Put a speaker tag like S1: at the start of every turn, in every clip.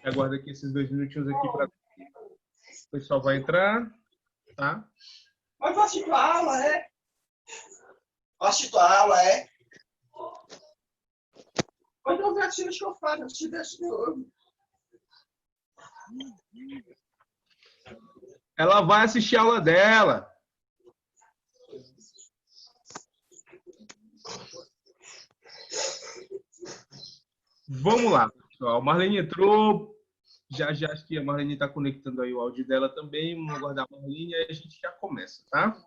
S1: Aguarda aqui esses 2 minutinhos aqui para o pessoal vai entrar, tá?
S2: Mas eu assisto a aula, é? Eu assisto a aula, é? Quando eu ver assim, deixa eu falar, se deixa eu...
S1: Ela vai assistir a aula dela. Vamos lá, pessoal. Marlene entrou. Já acho que a Marlene está conectando aí o áudio dela também. Vamos aguardar a Marlene e a gente já começa, tá?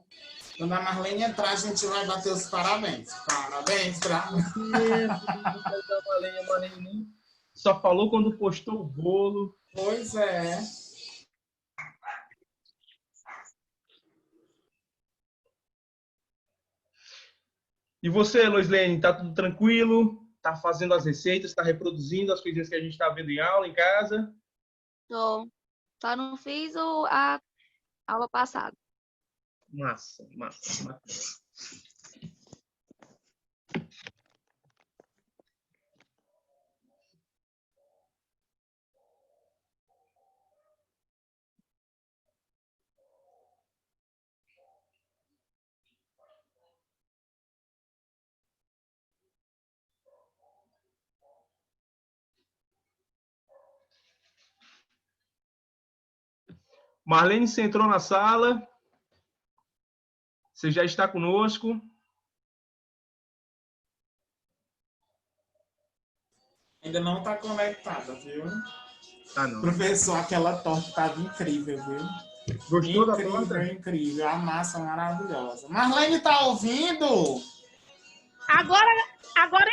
S3: Quando a Marlene entrar, a gente vai bater os parabéns. Parabéns pra
S1: A Marlene só falou quando postou o bolo.
S3: Pois é.
S1: E você, Loislene, tá tudo tranquilo? Tá fazendo as receitas, tá reproduzindo as coisinhas que a gente tá vendo em aula, em casa?
S4: Tô. Só não fiz a aula passada.
S1: Massa. Marlene, você entrou na sala. Você já está conosco.
S3: Ainda não está conectada, viu?
S1: Ah, não.
S3: Professor, aquela torta estava incrível, viu?
S1: Gostou da
S3: Incrível,
S1: torta?
S3: incrível. A massa maravilhosa. Marlene, tá ouvindo?
S5: Agora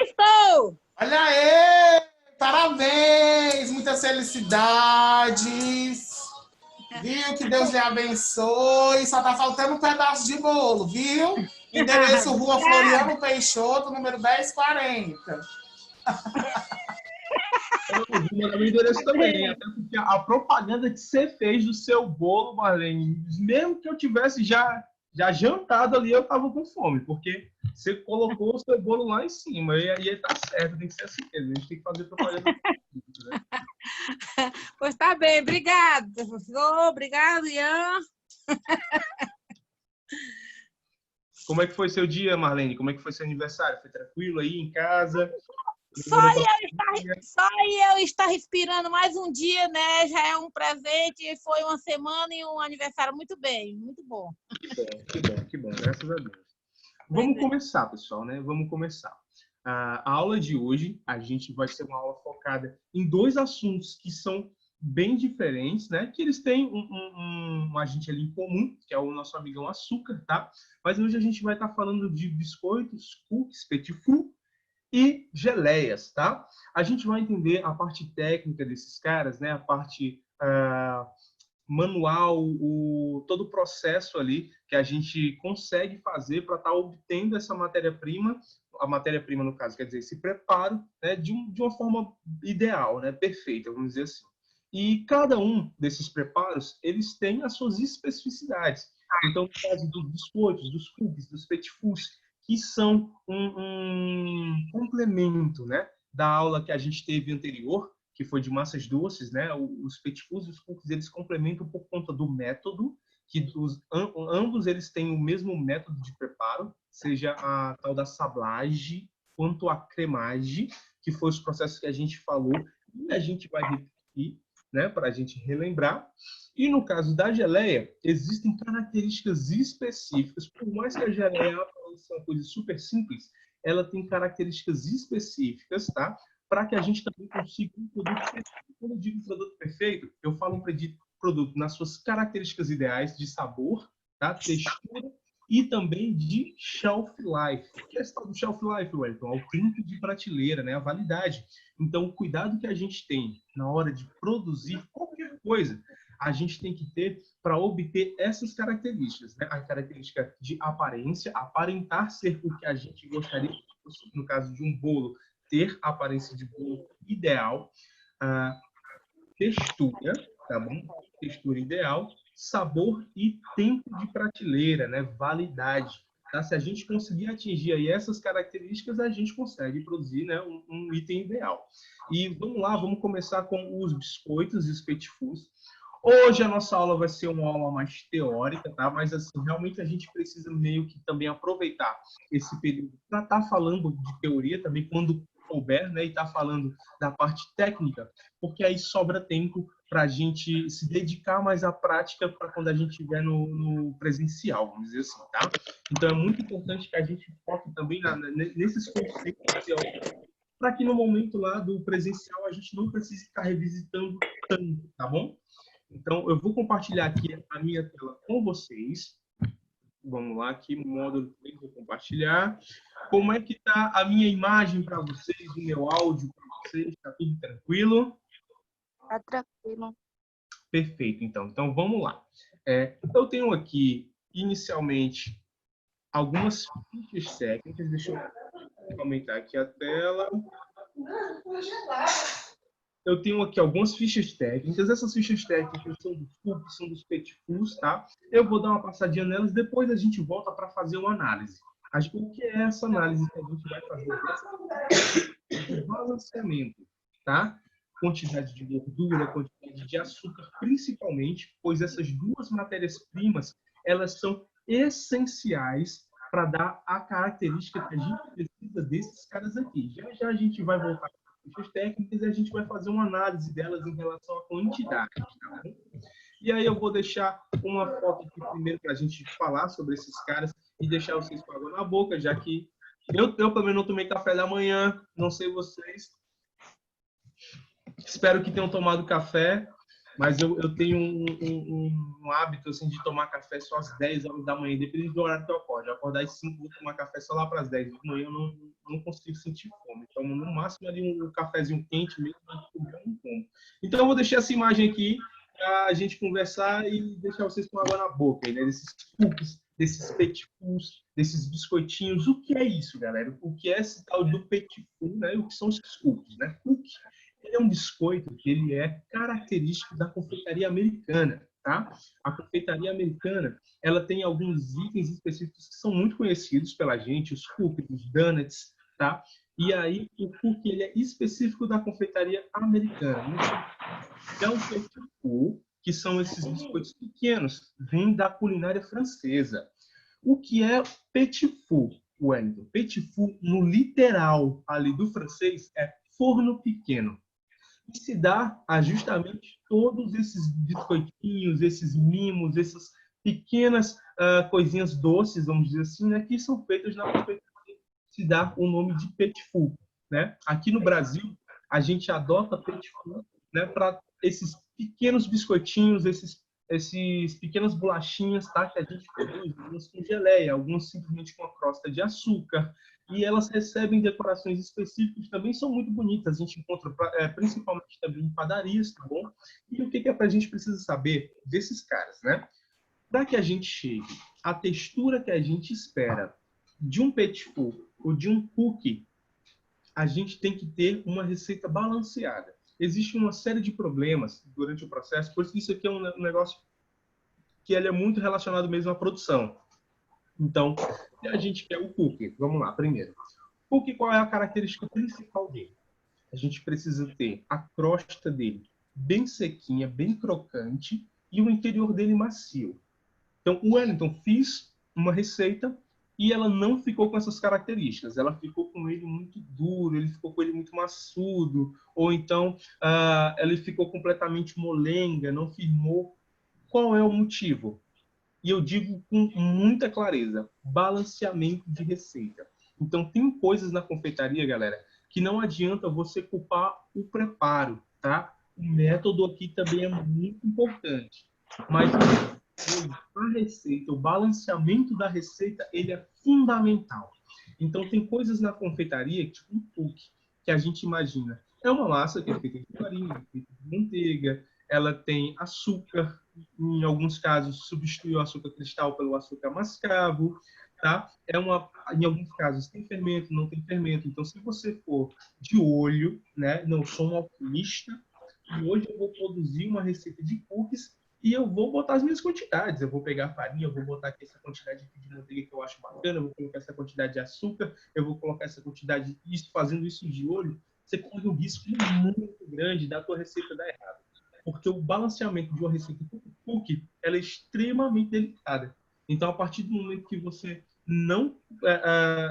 S5: estou!
S3: Olha aí! Parabéns! Muitas felicidades! Viu? Que Deus lhe abençoe. Só tá faltando um pedaço de bolo, viu? Endereço Rua Floriano Peixoto, número 1040.
S1: Eu vou mandar meu endereço também, até porque a propaganda que você fez do seu bolo, Marlene, mesmo que eu tivesse já jantado ali, eu tava com fome, porque você colocou o seu bolo lá em cima, e tá certo, tem que ser assim mesmo, a gente tem que fazer propaganda. Né?
S5: Pois tá bem, obrigado, professor, obrigado, Ian.
S1: Como é que foi seu dia, Marlene? Como é que foi seu aniversário? Foi tranquilo aí em casa?
S5: Só eu estar respirando mais um dia, né? Já é um presente, foi uma semana e um aniversário muito bem, muito bom.
S1: Que bom, graças a Deus. Vamos começar, pessoal, né? Vamos começar. A aula de hoje, a gente vai ser uma aula focada em 2 assuntos que são bem diferentes, né? Que eles têm um agente ali em comum, que é o nosso amigão açúcar, tá? Mas hoje a gente vai estar falando de biscoitos, cookies, petit four e geleias, tá? A gente vai entender a parte técnica desses caras, né? A parte manual, todo o processo ali que a gente consegue fazer para estar obtendo essa matéria-prima, a matéria-prima no caso, quer dizer, esse preparo, né, de uma forma ideal, né, perfeita, vamos dizer assim. E cada um desses preparos, eles têm as suas especificidades. Então, no caso dos biscoitos, dos cookies, dos petit fours, que são um complemento, né, da aula que a gente teve anterior, que foi de massas doces, né? Os petit fours e os cookies, eles complementam por conta do método, que ambos eles têm o mesmo método de preparo, seja a tal da sablage quanto a cremage, que foi os processos que a gente falou, e a gente vai repetir, né, para a gente relembrar. E no caso da geleia, existem características específicas, por mais que a geleia seja uma coisa super simples, ela tem características específicas, tá? Para que a gente também consiga um produto perfeito. Quando eu digo produto perfeito, eu falo um produto nas suas características ideais de sabor, tá? Textura e também de shelf life. O que é esse tal do shelf life, Wellington? É o tempo de prateleira, né? A validade. Então, o cuidado que a gente tem na hora de produzir qualquer coisa, a gente tem que ter para obter essas características, né? A característica de aparência, aparentar ser o que a gente gostaria, no caso de um bolo, ter a aparência de bolo ideal, textura, tá bom? Textura ideal, sabor e tempo de prateleira, né? Validade. Tá? Se a gente conseguir atingir aí essas características, a gente consegue produzir, né, um item ideal. E vamos lá, vamos começar com os biscoitos e os petit fours. Hoje a nossa aula vai ser uma aula mais teórica, tá? Mas assim, realmente a gente precisa meio que também aproveitar esse período para estar falando de teoria também quando couber, né? E estar falando da parte técnica, porque aí sobra tempo para a gente se dedicar mais à prática para quando a gente estiver no presencial, vamos dizer assim, tá? Então é muito importante que a gente foque também nesses conceitos teóricos para que no momento lá do presencial a gente não precise ficar revisitando tanto, tá bom? Então, eu vou compartilhar aqui a minha tela com vocês. Vamos lá, aqui no módulo 3, vou compartilhar. Como é que está a minha imagem para vocês, o meu áudio para vocês? Está tudo tranquilo?
S4: Tá tranquilo.
S1: Perfeito, então. Então, vamos lá. Eu tenho aqui, inicialmente, algumas fichas técnicas. Deixa eu aumentar aqui a tela. Eu tenho aqui algumas fichas técnicas. Essas fichas técnicas são dos cookies, são dos petit fours, tá? Eu vou dar uma passadinha nelas, depois a gente volta para fazer uma análise. O que é essa análise que a gente vai fazer? Balanceamento, tá? Quantidade de gordura, quantidade de açúcar, principalmente, pois essas duas matérias-primas, elas são essenciais para dar a característica que a gente precisa desses caras aqui. Já já a gente vai voltar fichas técnicas e a gente vai fazer uma análise delas em relação à quantidade. Tá bom? E aí eu vou deixar uma foto aqui primeiro para a gente falar sobre esses caras e deixar vocês com água na boca, já que eu também não tomei café da manhã, não sei vocês. Espero que tenham tomado café, mas eu tenho um hábito assim, de tomar café só às 10 horas da manhã, dependendo do horário que eu acordo. Eu acordar às 5, vou tomar café só lá para as 10 da manhã, eu não consigo sentir fome. Então, no máximo, ali um cafezinho quente mesmo, eu não como. Então, eu vou deixar essa imagem aqui para a gente conversar e deixar vocês com água na boca, né? Desses cookies, desses petit fours, desses biscoitinhos. O que é isso, galera? O que é esse tal do petit four, né? O que são esses cookies, né? Cookie, ele é um biscoito que ele é característico da confeitaria americana, tá? A confeitaria americana, ela tem alguns itens específicos que são muito conhecidos pela gente, os cookies, os donuts, tá? E aí, o cookie, ele é específico da confeitaria americana. Então, o petit four, que são esses biscoitos pequenos, vem da culinária francesa. O que é petit four, Wellington? Petit four, no literal ali do francês, é forno pequeno. E se dá a justamente todos esses biscoitinhos, esses mimos, essas pequenas coisinhas doces, vamos dizer assim, né, que são feitas na confeitaria, se dá o nome de petit four, né? Aqui no Brasil, a gente adota petit four, né, para esses pequenos biscoitinhos, esses pequenas bolachinhas, tá, que a gente produz, algumas com geleia, algumas simplesmente com a crosta de açúcar, e elas recebem decorações específicas, também são muito bonitas, a gente encontra principalmente também em padarias, tá bom? E o que a gente precisa saber desses caras, né? Para que a gente chegue à textura que a gente espera de um petit four ou de um cookie, a gente tem que ter uma receita balanceada. Existe uma série de problemas durante o processo, por isso aqui é um negócio que ele é muito relacionado mesmo à produção. Então, se a gente quer o cookie, vamos lá, primeiro. O cookie, qual é a característica principal dele? A gente precisa ter a crosta dele bem sequinha, bem crocante, e o interior dele macio. Então, o Wellington fiz uma receita e ela não ficou com essas características. Ela ficou com ele muito duro, ele ficou com ele muito maçudo, ou então ele ficou completamente molenga, não firmou. Qual é o motivo? E eu digo com muita clareza, balanceamento de receita. Então, tem coisas na confeitaria, galera, que não adianta você culpar o preparo, tá? O método aqui também é muito importante. Mas a receita, o balanceamento da receita, ele é fundamental. Então, tem coisas na confeitaria, tipo um cookie, que a gente imagina. É uma massa que é feita de farinha, feita de manteiga, ela tem açúcar, em alguns casos substitui o açúcar cristal pelo açúcar mascavo, tá? Em alguns casos tem fermento, não tem fermento. Então, se você for de olho, né? Não sou um alquimista, e hoje eu vou produzir uma receita de cookies e eu vou botar as minhas quantidades. Eu vou pegar a farinha, eu vou botar aqui essa quantidade de manteiga que eu acho bacana, eu vou colocar essa quantidade de açúcar, eu vou colocar essa quantidade, isso, fazendo isso de olho, você corre um risco muito grande da tua receita dar errado. Porque o balanceamento de uma receita cookie, ela é extremamente delicada. Então, a partir do momento que você não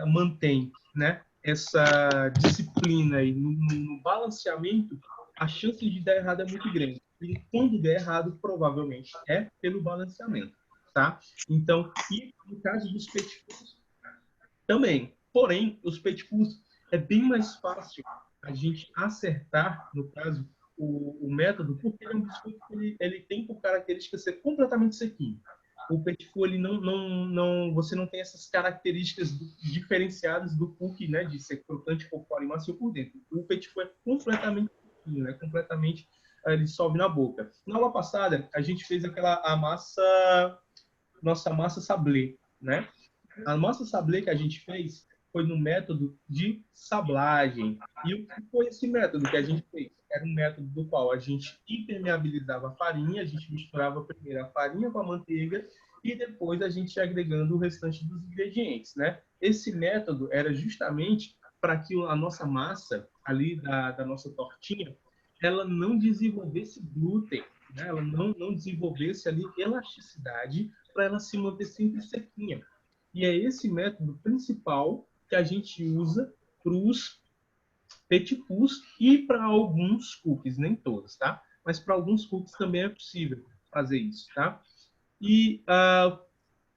S1: mantém, né, essa disciplina aí no balanceamento, a chance de dar errado é muito grande. E quando der errado, provavelmente é pelo balanceamento, tá? Então, e no caso dos petit fours, também. Porém, os petit fours é bem mais fácil a gente acertar, no caso, o método, porque ele é um biscoito que ele tem por característica ser completamente sequinho. O petit four, ele você não tem essas características diferenciadas do cookie, né, de ser crocante por fora e macio por dentro. O petit four é completamente sequinho, né, completamente ele sobe na boca. Na aula passada, a gente fez nossa massa sablé, né? A massa sablé que a gente fez foi no método de sablagem. E o que foi esse método que a gente fez? Era um método do qual a gente impermeabilizava a farinha, a gente misturava primeiro a farinha com a manteiga e depois a gente ia agregando o restante dos ingredientes, né? Esse método era justamente para que a nossa massa ali da nossa tortinha, ela não desenvolvesse glúten, né? Ela não desenvolvesse ali elasticidade para ela se manter sempre sequinha. E é esse método principal que a gente usa para os petit fours e para alguns cookies, nem todos, tá? Mas para alguns cookies também é possível fazer isso, tá? E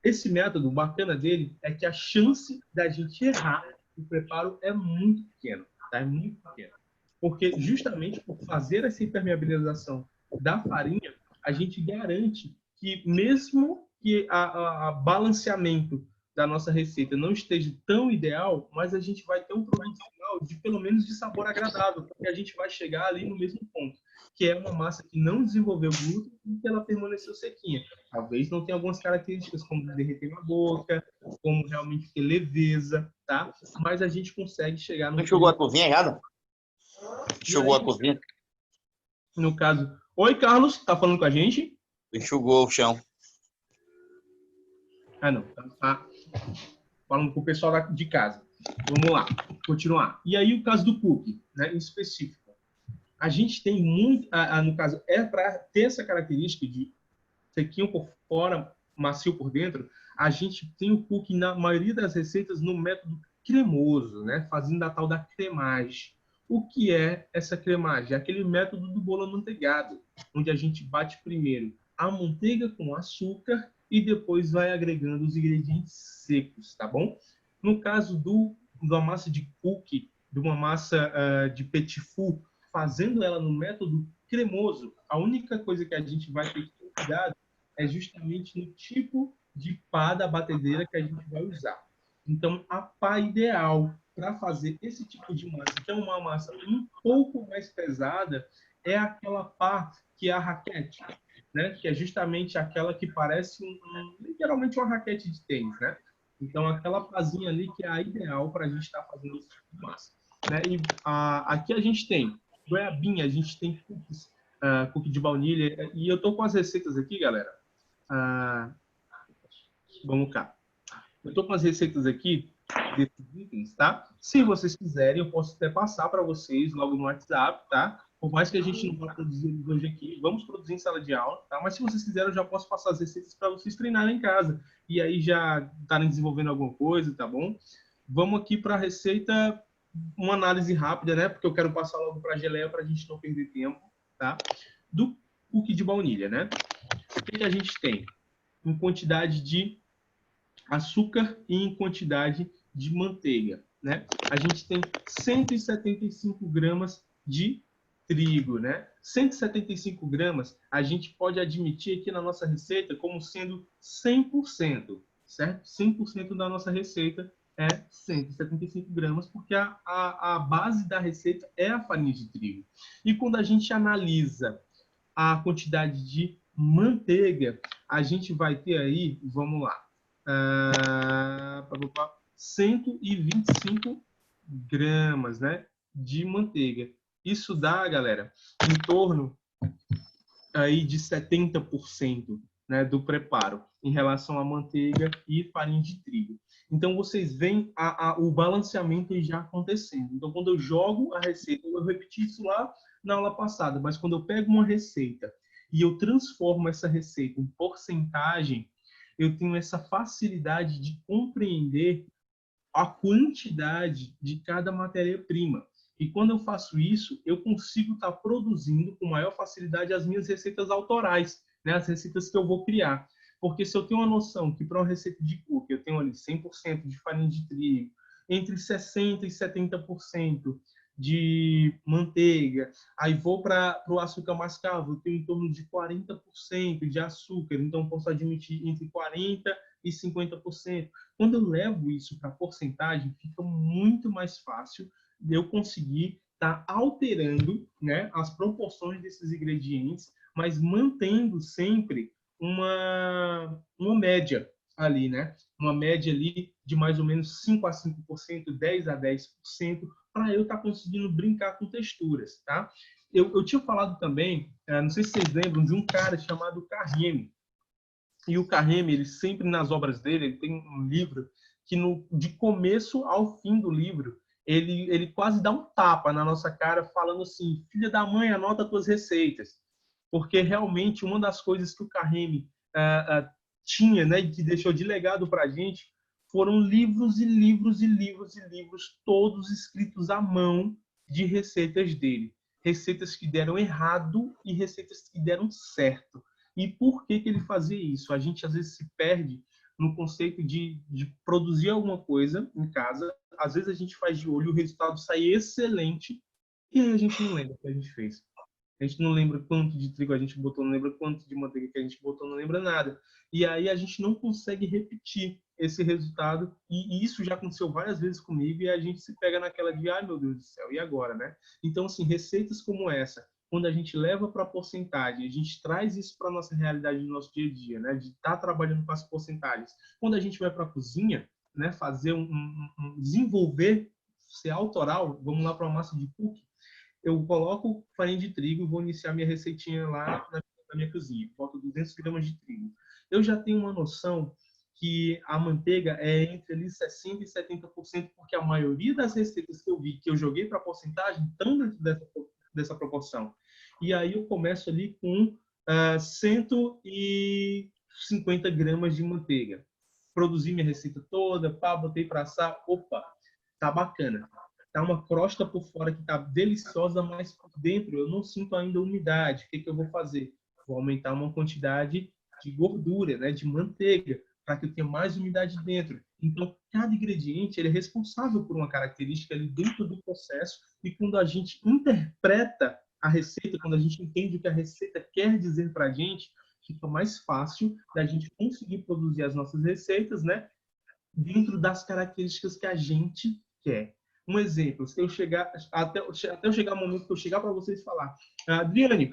S1: esse método, o bacana dele é que a chance da gente errar o preparo é muito pequena, tá? É muito pequena. Porque justamente por fazer essa impermeabilização da farinha, a gente garante que mesmo que a balanceamento da nossa receita não esteja tão ideal, mas a gente vai ter um produto final de pelo menos de sabor agradável, porque a gente vai chegar ali no mesmo ponto, que é uma massa que não desenvolveu glúten e que ela permaneceu sequinha. Talvez não tenha algumas características como derreter na boca, como realmente ter leveza, tá? Mas a gente consegue chegar no...
S2: Não enxugou a cozinha errada? Enxugou a cozinha?
S1: No caso... Oi, Carlos, tá falando com a gente?
S2: Enxugou o chão.
S1: Ah, não. Tá falando com o pessoal de casa. Vamos lá, continuar. E aí o caso do cookie, né, em específico. A gente tem muito... no caso, é para ter essa característica de sequinho por fora, macio por dentro, a gente tem o cookie, na maioria das receitas, no método cremoso, né, fazendo a tal da cremagem. O que é essa cremagem? É aquele método do bolo amanteigado, onde a gente bate primeiro a manteiga com açúcar e depois vai agregando os ingredientes secos, tá bom? No caso da massa de cookie, de uma massa de petit four, fazendo ela no método cremoso, a única coisa que a gente vai ter que ter cuidado é justamente no tipo de pá da batedeira que a gente vai usar. Então, a pá ideal para fazer esse tipo de massa, que é uma massa um pouco mais pesada, é aquela pá que é a raquete, né? Que é justamente aquela que parece literalmente uma raquete de tênis, né? Então, aquela pazinha ali que é a ideal para a gente estar fazendo esse tipo de massa, né? E aqui a gente tem goiabinha, a gente tem cookies, cookie de baunilha, e eu tô com as receitas aqui, galera. Vamos cá. Eu tô com as receitas aqui desses itens, tá? Se vocês quiserem, eu posso até passar para vocês logo no WhatsApp, tá? Por mais que a gente não vá produzir eles hoje aqui, vamos produzir em sala de aula, tá? Mas se vocês quiserem, eu já posso passar as receitas para vocês treinarem em casa. E aí já estarem desenvolvendo alguma coisa, tá bom? Vamos aqui para a receita, uma análise rápida, né? Porque eu quero passar logo para a geleia para a gente não perder tempo, tá? Do cookie de baunilha, né? O que a gente tem? Em quantidade de açúcar e em quantidade de manteiga, né? A gente tem 175 gramas de trigo, né? 175 gramas a gente pode admitir aqui na nossa receita como sendo 100%, certo? 100% da nossa receita é 175 gramas, porque a base da receita é a farinha de trigo. E quando a gente analisa a quantidade de manteiga, a gente vai ter aí, vamos lá, 125 gramas, né, de manteiga. Isso dá, galera, em torno aí de 70%, né, do preparo em relação à manteiga e farinha de trigo. Então, vocês veem o balanceamento já acontecendo. Então, quando eu jogo a receita, eu repeti isso lá na aula passada, mas quando eu pego uma receita e eu transformo essa receita em porcentagem, eu tenho essa facilidade de compreender a quantidade de cada matéria-prima. E quando eu faço isso, eu consigo estar produzindo com maior facilidade as minhas receitas autorais, né? As receitas que eu vou criar. Porque se eu tenho uma noção que para uma receita de cookie eu tenho ali 100% de farinha de trigo, entre 60% e 70% de manteiga, aí vou para o açúcar mascavo, eu tenho em torno de 40% de açúcar, então posso admitir entre 40% e 50%. Quando eu levo isso para porcentagem, fica muito mais fácil de eu conseguir estar alterando, né, as proporções desses ingredientes, mas mantendo sempre uma média ali, né? Uma média ali de mais ou menos 5 a 5%, 10 a 10%, para eu estar conseguindo brincar com texturas, tá? Eu tinha falado também, não sei se vocês lembram, de um cara chamado Carreme. E o Carreme, ele sempre nas obras dele, ele tem um livro que de começo ao fim do livro, ele quase dá um tapa na nossa cara falando assim, filha da mãe, anota tuas receitas. Porque realmente uma das coisas que o Carreme tinha, né, e que deixou de legado para a gente, foram livros e livros e livros e livros, todos escritos à mão de receitas dele. Receitas que deram errado e receitas que deram certo. E por que ele fazia isso? A gente às vezes se perde no conceito de produzir alguma coisa em casa. Às vezes a gente faz de olho, o resultado sai excelente e aí a gente não lembra o que a gente fez. A gente não lembra quanto de trigo a gente botou, não lembra quanto de manteiga que a gente botou, não lembra nada. E aí a gente não consegue repetir esse resultado. E isso já aconteceu várias vezes comigo e a gente se pega naquela de, ai meu Deus do céu, e agora, né? Então, assim, receitas como essa, quando a gente leva para a porcentagem, a gente traz isso para a nossa realidade do nosso dia a dia, né? De estar trabalhando com as porcentagens. Quando a gente vai para a cozinha, né? Fazer desenvolver, ser autoral, vamos lá para uma massa de cookie, eu coloco farinha de trigo, vou iniciar minha receitinha lá na minha cozinha. Boto 200 gramas de trigo. Eu já tenho uma noção que a manteiga é entre ali 60% e 70%, porque a maioria das receitas que eu vi, que eu joguei para porcentagem, estão dentro dessa proporção. E aí eu começo ali com 150 gramas de manteiga. Produzi minha receita toda, botei para assar, opa, tá bacana. Tá uma crosta por fora que tá deliciosa, mas por dentro eu não sinto ainda umidade. O que eu vou fazer? Vou aumentar uma quantidade de gordura, né, de manteiga, para que eu tenha mais umidade dentro. Então, cada ingrediente ele é responsável por uma característica ali dentro do processo, e quando a gente interpreta a receita, quando a gente entende o que a receita quer dizer para a gente, fica mais fácil da gente conseguir produzir as nossas receitas, né, dentro das características que a gente quer. Um exemplo, se eu chegar até eu chegar o momento que eu chegar para vocês e falar, Adriane,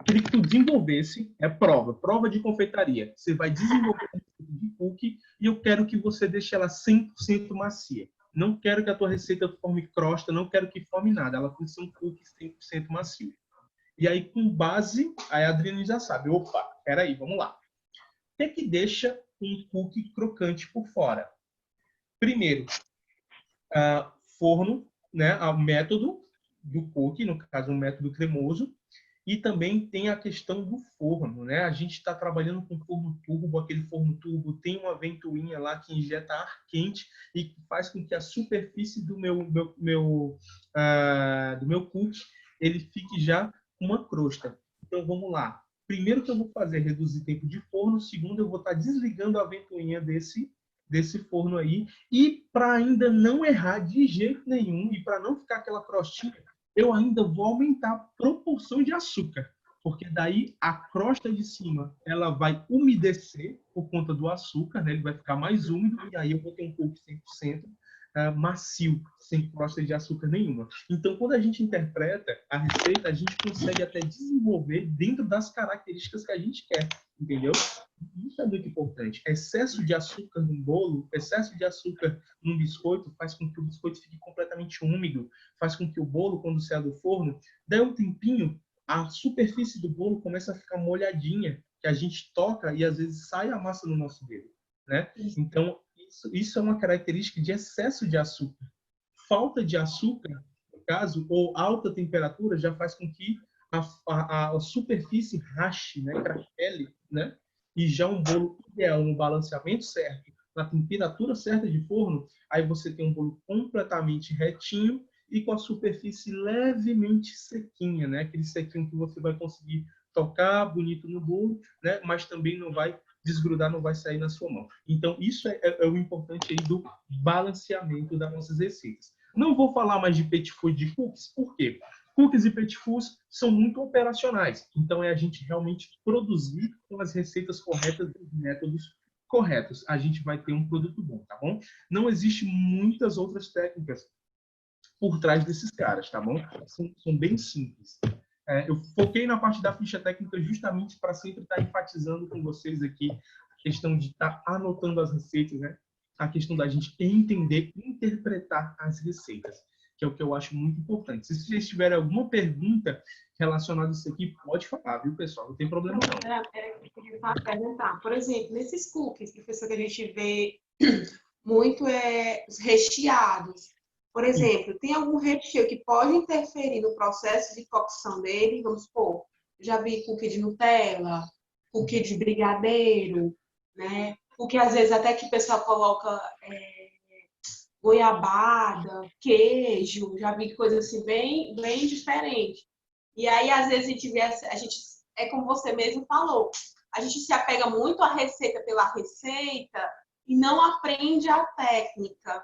S1: queria que tu desenvolvesse, prova de confeitaria. Você vai desenvolver a receita de cookie e eu quero que você deixe ela 100% macia. Não quero que a tua receita forme crosta, não quero que forme nada. Ela tem que ser um cookie 100% macio. E aí, com base, a Adriane já sabe, opa, peraí, vamos lá. O que deixa um cookie crocante por fora? Primeiro, forno, né, o método do cookie, no caso, um método cremoso, e também tem a questão do forno, né? A gente está trabalhando com forno turbo, aquele forno turbo tem uma ventoinha lá que injeta ar quente e que faz com que a superfície do meu cookie ele fique já com uma crosta. Então, vamos lá. Primeiro que eu vou fazer é reduzir tempo de forno. Segundo, eu vou estar desligando a ventoinha desse forno aí. E para ainda não errar de jeito nenhum e para não ficar aquela crostinha, eu ainda vou aumentar a proporção de açúcar. Porque daí a crosta de cima ela vai umedecer por conta do açúcar, né? Ele vai ficar mais úmido e aí eu vou ter um cookie 100% macio, sem crosta de açúcar nenhuma. Então, quando a gente interpreta a receita, a gente consegue até desenvolver dentro das características que a gente quer, entendeu? Isso é muito importante. Excesso de açúcar num bolo, excesso de açúcar num biscoito faz com que o biscoito fique completamente úmido, faz com que o bolo, quando sair do forno, dê um tempinho, a superfície do bolo começa a ficar molhadinha, que a gente toca e às vezes sai a massa no nosso dedo, né? Então, isso é uma característica de excesso de açúcar. Falta de açúcar, no caso, ou alta temperatura, já faz com que a superfície rache, né? Craquele, né? E já um bolo ideal, no balanceamento certo, na temperatura certa de forno, aí você tem um bolo completamente retinho e com a superfície levemente sequinha, né? Aquele sequinho que você vai conseguir tocar bonito no bolo, né? Mas também não vai desgrudar, não vai sair na sua mão. Então, isso é o importante aí do balanceamento das nossas receitas. Não vou falar mais de petit four e de cookies, por quê? Cookies e petit fours são muito operacionais. Então, é a gente realmente produzir com as receitas corretas e os métodos corretos. A gente vai ter um produto bom, tá bom? Não existe muitas outras técnicas por trás desses caras, tá bom? São bem simples. Eu foquei na parte da ficha técnica justamente para sempre estar enfatizando com vocês aqui a questão de estar anotando as receitas, né? A questão da gente entender e interpretar as receitas, que é o que eu acho muito importante. Se vocês tiverem alguma pergunta relacionada a isso aqui, pode falar, viu, pessoal? Não tem problema não.
S6: Era que eu queria perguntar. Por exemplo, nesses cookies, professor, que a gente vê muito os recheados. Por exemplo, tem algum recheio que pode interferir no processo de cocção dele? Vamos supor, já vi cookie de Nutella, cookie de brigadeiro, né? Cookie, às vezes, até que o pessoal coloca goiabada, queijo, já vi coisa assim bem, bem diferente. E aí, às vezes, a gente, é como você mesmo falou, a gente se apega muito à receita pela receita e não aprende a técnica.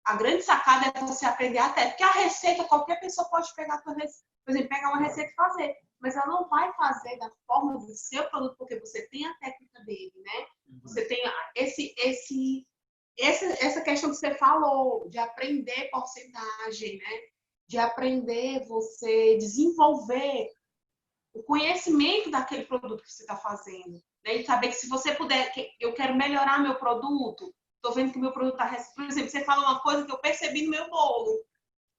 S6: A grande sacada é você aprender a técnica. Porque a receita, qualquer pessoa pode pegar a tua receita, por exemplo, pegar uma receita e fazer. Mas ela não vai fazer da forma do seu produto, porque você tem a técnica dele, né? Você tem essa questão que você falou, de aprender porcentagem, né? De aprender você desenvolver o conhecimento daquele produto que você está fazendo. Né? E saber que se você puder, eu quero melhorar meu produto, estou vendo que o meu produto está... Por exemplo, você fala uma coisa que eu percebi no meu bolo.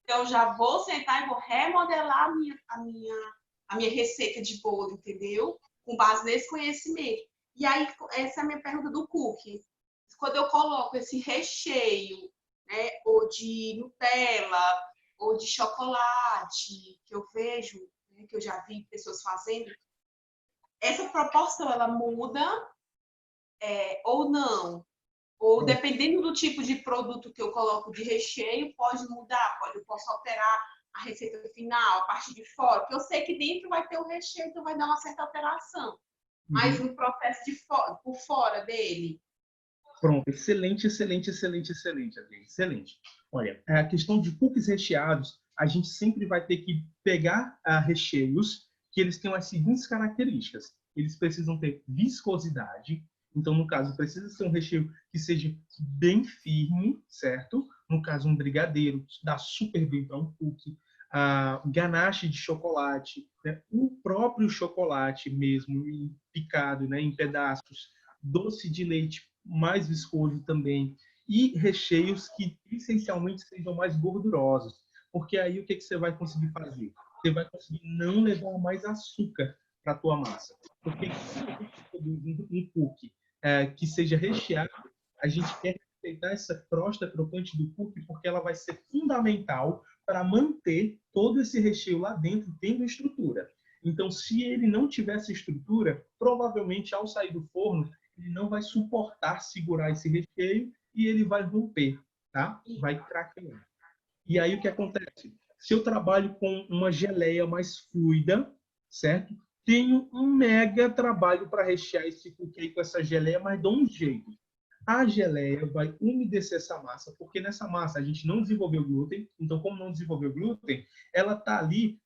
S6: Então, eu já vou sentar e vou remodelar a minha receita de bolo, entendeu? Com base nesse conhecimento. E aí, essa é a minha pergunta do cookie. Quando eu coloco esse recheio, né, ou de Nutella, ou de chocolate, que eu vejo, né, que eu já vi pessoas fazendo, essa proporção, ela muda ou não? Ou dependendo do tipo de produto que eu coloco de recheio, pode mudar, eu posso alterar a receita final, a parte de fora, porque eu sei que dentro vai ter o recheio, então vai dar uma certa alteração. Mas no processo por fora dele.
S1: Pronto, excelente, excelente, excelente, excelente, Adriana, excelente. Olha, a questão de cookies recheados, a gente sempre vai ter que pegar recheios que eles tenham as seguintes características. Eles precisam ter viscosidade. Então, no caso, precisa ser um recheio que seja bem firme, certo? No caso, um brigadeiro, dá super bem para um cookie. Ganache de chocolate, né? O próprio chocolate mesmo, picado, né? Em pedaços. Doce de leite mais viscoso também. E recheios que, essencialmente, sejam mais gordurosos. Porque aí, o que você vai conseguir fazer? Você vai conseguir não levar mais açúcar para a tua massa. Porque quando a gente produz um cookie que seja recheado, a gente quer respeitar essa crosta crocante do cookie porque ela vai ser fundamental para manter todo esse recheio lá dentro tendo estrutura. Então, se ele não tivesse estrutura, provavelmente ao sair do forno, ele não vai suportar segurar esse recheio e ele vai romper, tá? Vai craquelar. E aí o que acontece? Se eu trabalho com uma geleia mais fluida, certo? Tenho um mega trabalho para rechear esse cookie com essa geleia, mas dou um jeito. A geleia vai umedecer essa massa, porque nessa massa a gente não desenvolveu glúten. Então, como não desenvolveu glúten, ela está ali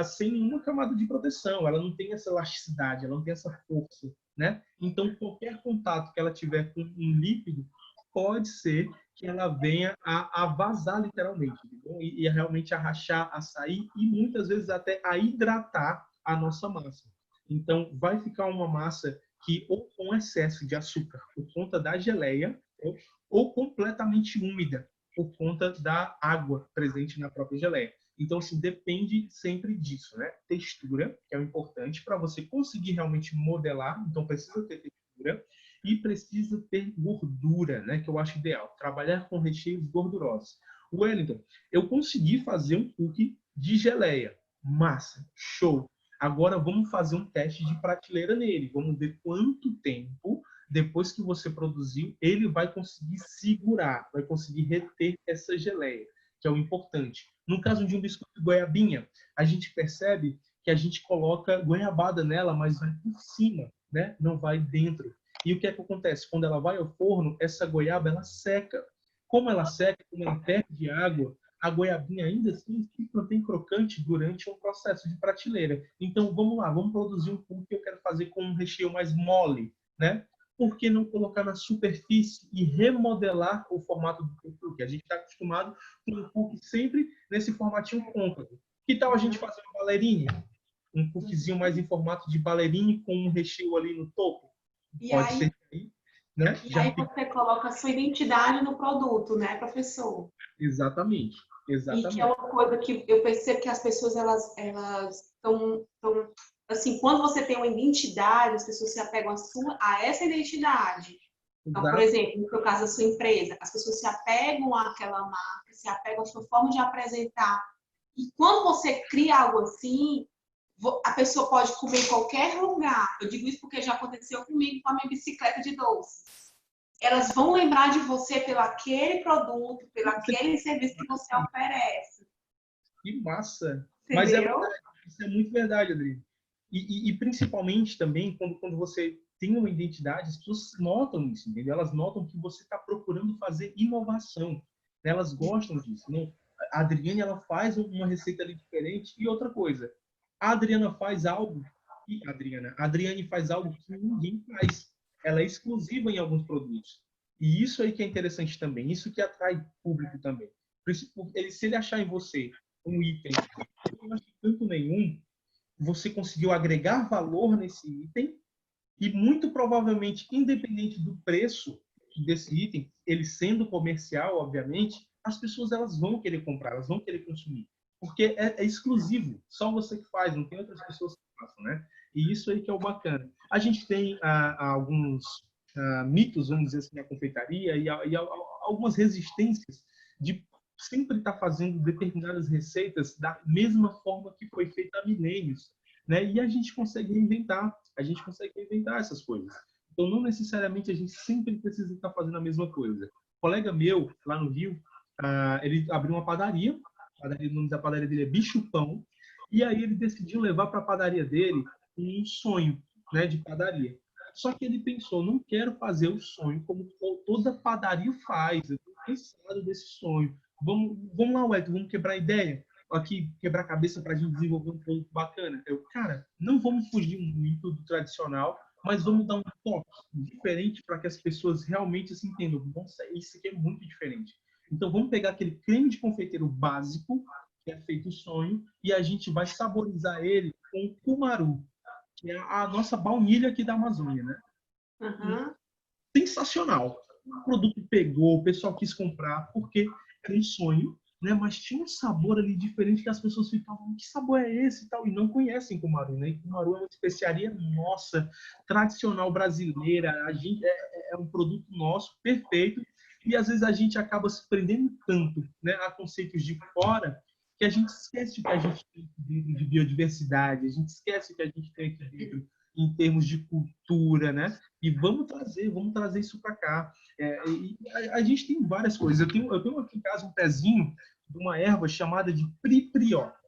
S1: sem nenhuma camada de proteção. Ela não tem essa elasticidade, ela não tem essa força, né? Então, qualquer contato que ela tiver com um líquido, pode ser que ela venha a vazar literalmente, e realmente a rachar, a sair e muitas vezes até a hidratar a nossa massa. Então, vai ficar uma massa que ou com excesso de açúcar por conta da geleia ou completamente úmida por conta da água presente na própria geleia. Então, assim, depende sempre disso, né? Textura, que é o importante para você conseguir realmente modelar. Então, precisa ter textura e precisa ter gordura, né? Que eu acho ideal. Trabalhar com recheios gordurosos. Wellington, eu consegui fazer um cookie de geleia. Massa, show. Agora vamos fazer um teste de prateleira nele. Vamos ver quanto tempo, depois que você produziu, ele vai conseguir segurar, vai conseguir reter essa geleia, que é o importante. No caso de um biscoito de goiabinha, a gente percebe que a gente coloca goiabada nela, mas vai por cima, né? Não vai dentro. E o que é que acontece? Quando ela vai ao forno, essa goiaba ela seca. Como ela seca, como ela perde água, a goiabinha ainda assim se mantém crocante durante um processo de prateleira. Então, vamos lá, vamos produzir um cookie que eu quero fazer com um recheio mais mole, né? Por que não colocar na superfície e remodelar o formato do cookie? A gente está acostumado com um cookie sempre nesse formatinho côncavo. Que tal a gente fazer uma ballerina? Um cookiezinho mais em formato de ballerina com um recheio ali no topo?
S6: E
S1: Pode
S6: aí,
S1: ser aí, né?
S6: e
S1: Já
S6: aí
S1: fica...
S6: você coloca a sua identidade no produto, né, professor?
S1: Exatamente.
S6: E que é
S1: Exatamente.
S6: uma coisa que eu percebo que as pessoas, elas estão, assim, quando você tem uma identidade, as pessoas se apegam a essa identidade. Então, por
S1: Exato.
S6: exemplo, no seu caso, da sua empresa, as pessoas se apegam àquela marca, se apegam à sua forma de apresentar. E quando você cria algo assim, a pessoa pode comer em qualquer lugar. Eu digo isso porque já aconteceu comigo com a minha bicicleta de doce. Elas vão lembrar de você pelo aquele produto, pelo aquele serviço que você oferece.
S1: Que massa! Mas é
S6: Entendeu?
S1: verdade, isso é muito verdade, Adri. E principalmente também, quando você tem uma identidade, as pessoas notam isso, entendeu? Elas notam que você está procurando fazer inovação. Né? Elas gostam disso. Né? A Adriane, ela faz uma receita ali diferente. E outra coisa, a Adriana faz algo a Adriane faz algo que ninguém faz. Ela é exclusiva em alguns produtos. E isso aí que é interessante também. Isso que atrai público também. Se ele achar em você um item que não acha tanto nenhum, você conseguiu agregar valor nesse item e muito provavelmente, independente do preço desse item, ele sendo comercial, obviamente, as pessoas elas vão querer comprar, elas vão querer consumir, porque é exclusivo, só você que faz, não tem outras pessoas que façam, né? E isso aí que é o bacana. A gente tem alguns mitos, vamos dizer assim, na confeitaria e algumas resistências de sempre estar fazendo determinadas receitas da mesma forma que foi feita há milênios, né? E a gente consegue reinventar essas coisas. Então, não necessariamente a gente sempre precisa estar fazendo a mesma coisa. Um colega meu, lá no Rio, ele abriu uma padaria, o nome da padaria dele é Bicho Pão, e aí ele decidiu levar para a padaria dele um sonho, né, de padaria. Só que ele pensou, não quero fazer o sonho como toda padaria faz, eu estou cansado desse sonho. Vamos lá, Wellington, vamos quebrar a ideia? Aqui, quebrar a cabeça para a gente desenvolver um produto bacana. Cara, não vamos fugir muito do tradicional, mas vamos dar um toque diferente para que as pessoas realmente se entendam. Nossa, isso aqui é muito diferente. Então, vamos pegar aquele creme de confeiteiro básico, que é feito o sonho, e a gente vai saborizar ele com cumaru, que é a nossa baunilha aqui da Amazônia, né?
S6: Uhum.
S1: Sensacional. O produto pegou, o pessoal quis comprar, porque era um sonho, né? Mas tinha um sabor ali diferente que as pessoas ficavam, que sabor é esse e tal? E não conhecem cumaru, né? E cumaru é uma especiaria nossa, tradicional brasileira. A gente é um produto nosso, perfeito. E às vezes a gente acaba se prendendo tanto, né, a conceitos de fora, que a gente esquece que a gente tem aqui dentro de biodiversidade, a gente esquece que a gente tem aqui dentro em termos de cultura, né? E vamos trazer isso para cá. A gente tem várias coisas. Eu tenho aqui em casa um pezinho de uma erva chamada de pripriota.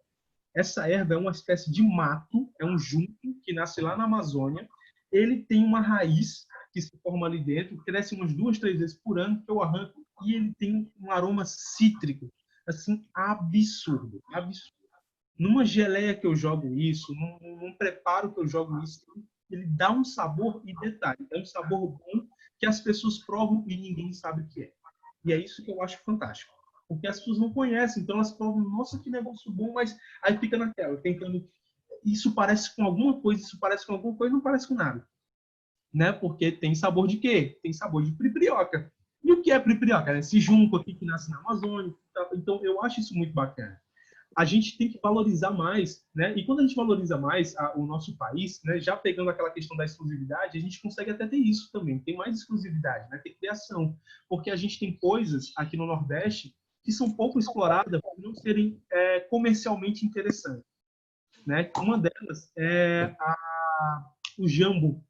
S1: Essa erva é uma espécie de mato, é um junco que nasce lá na Amazônia. Ele tem uma raiz que se forma ali dentro, cresce umas 2, 3 vezes por ano, que eu arranco, e ele tem um aroma cítrico, assim, absurdo, absurdo. Numa geleia que eu jogo isso, num preparo que eu jogo isso, ele dá um sabor, e detalhe, dá um sabor bom que as pessoas provam e ninguém sabe o que é. E é isso que eu acho fantástico. Porque as pessoas não conhecem, então elas provam, nossa, que negócio bom, mas aí fica naquela, tentando, isso parece com alguma coisa, isso parece com alguma coisa, não parece com nada. Né? Porque tem sabor de quê? Tem sabor de priprioca. E o que é priprioca? Esse junco aqui que nasce na Amazônia. Então, eu acho isso muito bacana. a gente tem que valorizar mais, né? E quando a gente valoriza mais o nosso país, né? Já pegando aquela questão da exclusividade, a gente consegue até ter isso também. Tem mais exclusividade, né? Tem criação. Porque a gente tem coisas aqui no Nordeste que são pouco exploradas por não serem comercialmente interessantes, né? Uma delas é o jambo.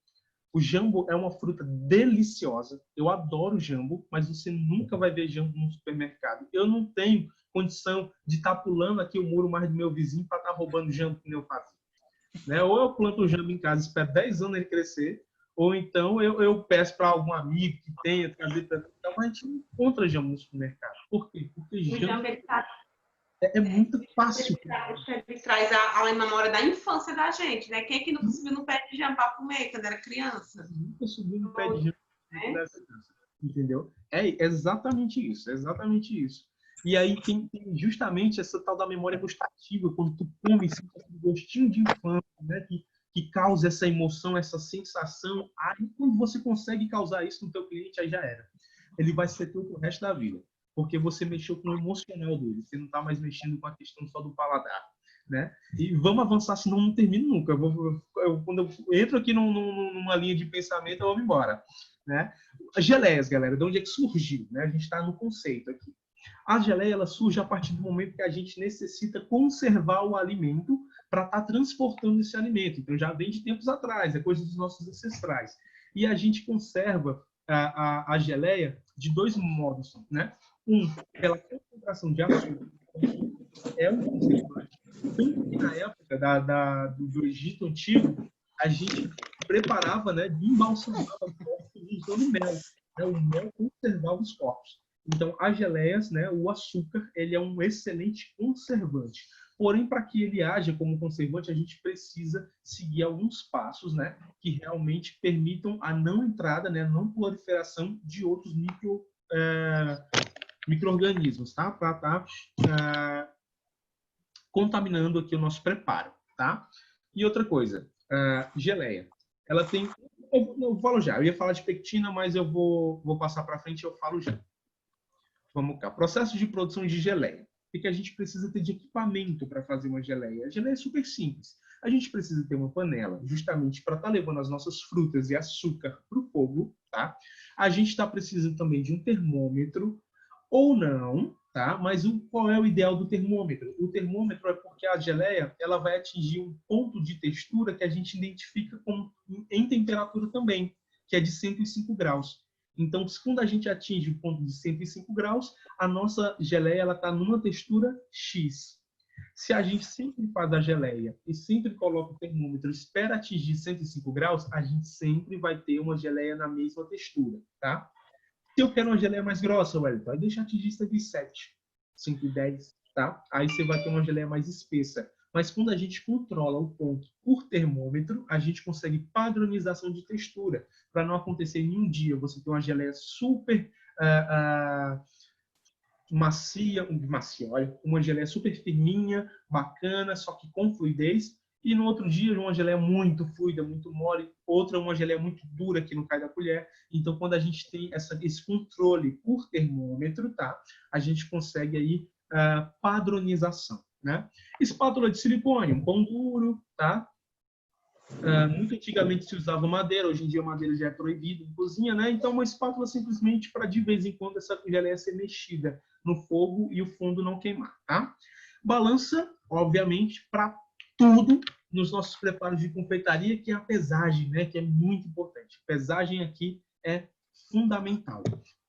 S1: O jambo é uma fruta deliciosa. Eu adoro jambo, mas você nunca vai ver jambo no supermercado. Eu não tenho condição de estar pulando aqui o muro mais do meu vizinho para estar roubando jambo que nem eu faço. Né? Ou eu planto o jambo em casa e espero 10 anos ele crescer, ou então eu peço para algum amigo que tenha, trazer para mim. Então a gente não encontra jambo no supermercado. Por quê? Porque
S6: O
S1: jambo
S6: jambo, ele tá
S1: é muito fácil.
S6: Ele traz a memória da infância da gente, né? Quem é que não subiu no pé de jambo para comer quando era criança?
S1: Nunca subiu no pé de jambo
S6: Né?
S1: dessa criança. Entendeu? É exatamente isso, é exatamente isso. E aí tem justamente essa tal da memória gustativa, quando tu come esse gostinho de infância, né? Que causa essa emoção, essa sensação. Aí quando você consegue causar isso no teu cliente, aí já era. Ele vai ser teu pro resto da vida. Porque você mexeu com o emocional dele. Você não está mais mexendo com a questão só do paladar. Né? E vamos avançar, senão não termino nunca. Quando eu entro aqui numa linha de pensamento, eu vou embora. Né? As geleias, galera, de onde é que surgiu? Né? A gente está no conceito aqui. A geleia ela surge a partir do momento que a gente necessita conservar o alimento para estar transportando esse alimento. Então, já vem de tempos atrás, é coisa dos nossos ancestrais. E a gente conserva a geleia de dois modos. Né? Um, pela concentração de açúcar. É um conservante. Tanto que na época do Egito Antigo, a gente preparava, né, embalsamava os corpos usando mel. Né? O mel conservava os corpos. Então, as geleias, né, o açúcar, ele é um excelente conservante. Porém, para que ele haja como conservante, a gente precisa seguir alguns passos, né, que realmente permitam a não entrada, né, a não proliferação de outros micro-organismos, tá? Para estar contaminando aqui o nosso preparo, tá? E outra coisa, geleia. Ela tem... Eu falo já, eu ia falar de pectina, mas eu vou passar para frente e eu falo já. Vamos cá. Processo de produção de geleia. O que a gente precisa ter de equipamento para fazer uma geleia? A geleia é super simples. A gente precisa ter uma panela, justamente para estar levando as nossas frutas e açúcar para o fogo, tá? A gente está precisando também de um termômetro, ou não, tá? Mas qual é o ideal do termômetro? O termômetro é porque a geleia ela vai atingir um ponto de textura que a gente identifica em temperatura também, que é de 105 graus. Então, quando a gente atinge o ponto de 105 graus, a nossa geleia está numa textura X. Se a gente sempre faz a geleia e sempre coloca o termômetro e espera atingir 105 graus, a gente sempre vai ter uma geleia na mesma textura, tá? Se eu quero uma geleia mais grossa, Wellington, aí deixa atingir 107, 110, tá? Aí você vai ter uma geleia mais espessa. Mas quando a gente controla o ponto por termômetro, a gente consegue padronização de textura, para não acontecer em um dia você ter uma geleia super macia, olha, uma geleia super fininha, bacana, só que com fluidez, e no outro dia uma geleia muito fluida, muito mole, outra uma geleia muito dura que não cai da colher. Então, quando a gente tem esse controle por termômetro, tá? A gente consegue aí padronização, né? Espátula de silicone, um pão duro, tá? Muito antigamente se usava madeira, hoje em dia a madeira já é proibida em cozinha, né? Então, uma espátula simplesmente para de vez em quando essa geleia ser mexida no fogo e o fundo não queimar, tá? Balança, obviamente, para tudo nos nossos preparos de confeitaria, que é a pesagem, né? Que é muito importante. Pesagem aqui é fundamental.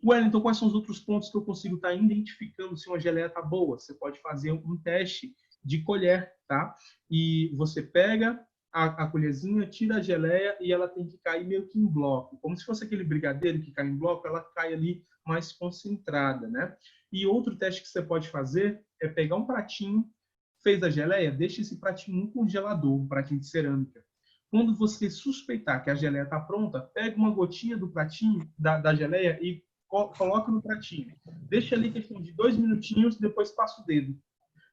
S1: Wellington, quais são os outros pontos que eu consigo estar identificando se uma geleia está boa? Você pode fazer um teste de colher, tá? E você pega a colherzinha, tira a geleia e ela tem que cair meio que em bloco. Como se fosse aquele brigadeiro que cai em bloco, ela cai ali mais concentrada, né? E outro teste que você pode fazer é pegar um pratinho, fez a geleia, deixa esse pratinho no congelador, um pratinho de cerâmica. Quando você suspeitar que a geleia está pronta, pega uma gotinha do pratinho, da geleia e coloca no pratinho. Deixa ali questão de 2 minutinhos, depois passa o dedo.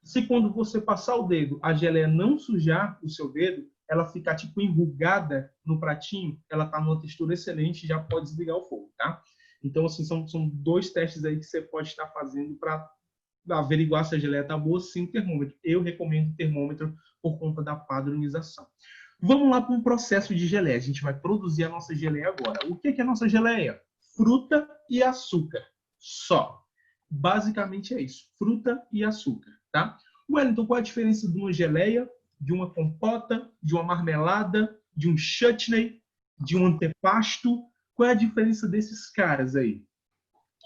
S1: Se quando você passar o dedo, a geleia não sujar o seu dedo, ela ficar tipo enrugada no pratinho, ela está numa textura excelente, já pode desligar o fogo, tá? Então, assim, são 2 testes aí que você pode estar fazendo para averiguar se a geleia está boa, sim, o termômetro. Eu recomendo o termômetro por conta da padronização. Vamos lá para um processo de geleia. A gente vai produzir a nossa geleia agora. O que é a nossa geleia? Fruta e açúcar. Só. Basicamente é isso. Fruta e açúcar, tá? Wellington, qual a diferença de uma geleia, de uma compota, de uma marmelada, de um chutney, de um antepasto? Qual é a diferença desses caras aí?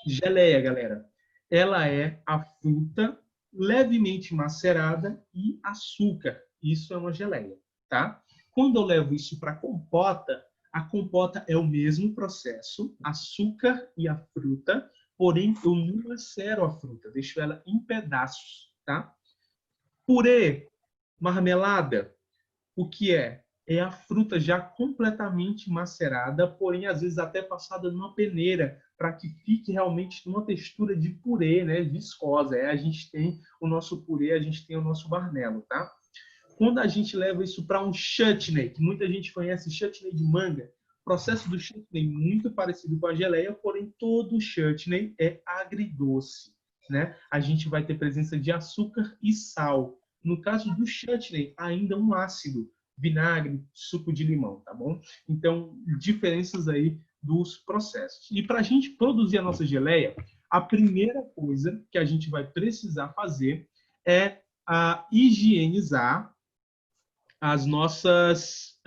S1: Geleia, galera, ela é a fruta levemente macerada e açúcar. Isso é uma geleia, tá? Quando eu levo isso para a compota é o mesmo processo, açúcar e a fruta, porém eu não macero a fruta, deixo ela em pedaços, tá? Purê, marmelada, o que é? É a fruta já completamente macerada, porém às vezes até passada numa peneira, para que fique realmente numa textura de purê, né, viscosa. A gente tem o nosso purê, a gente tem o nosso marmelo, tá? Quando a gente leva isso para um chutney, que muita gente conhece, chutney de manga, o processo do chutney é muito parecido com a geleia, porém todo chutney é agridoce, né? A gente vai ter presença de açúcar e sal. No caso do chutney, ainda um ácido, vinagre, suco de limão, tá bom? Então, diferenças aí dos processos. E para a gente produzir a nossa geleia, a primeira coisa que a gente vai precisar fazer é higienizar as nossas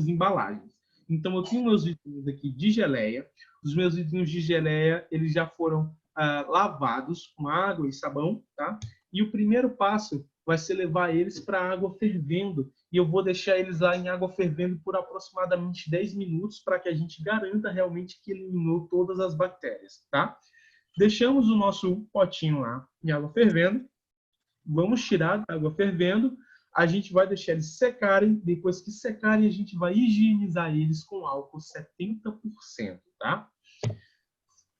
S1: embalagens. Então, eu tenho meus vidrinhos aqui de geleia. Os meus vidrinhos de geleia, eles já foram lavados com água e sabão, tá? E o primeiro passo vai ser levar eles para a água fervendo. E eu vou deixar eles lá em água fervendo por aproximadamente 10 minutos para que a gente garanta realmente que eliminou todas as bactérias, tá? Deixamos o nosso potinho lá em água fervendo. Vamos tirar da água fervendo. A gente vai deixar eles secarem. Depois que secarem, a gente vai higienizar eles com álcool 70%, tá?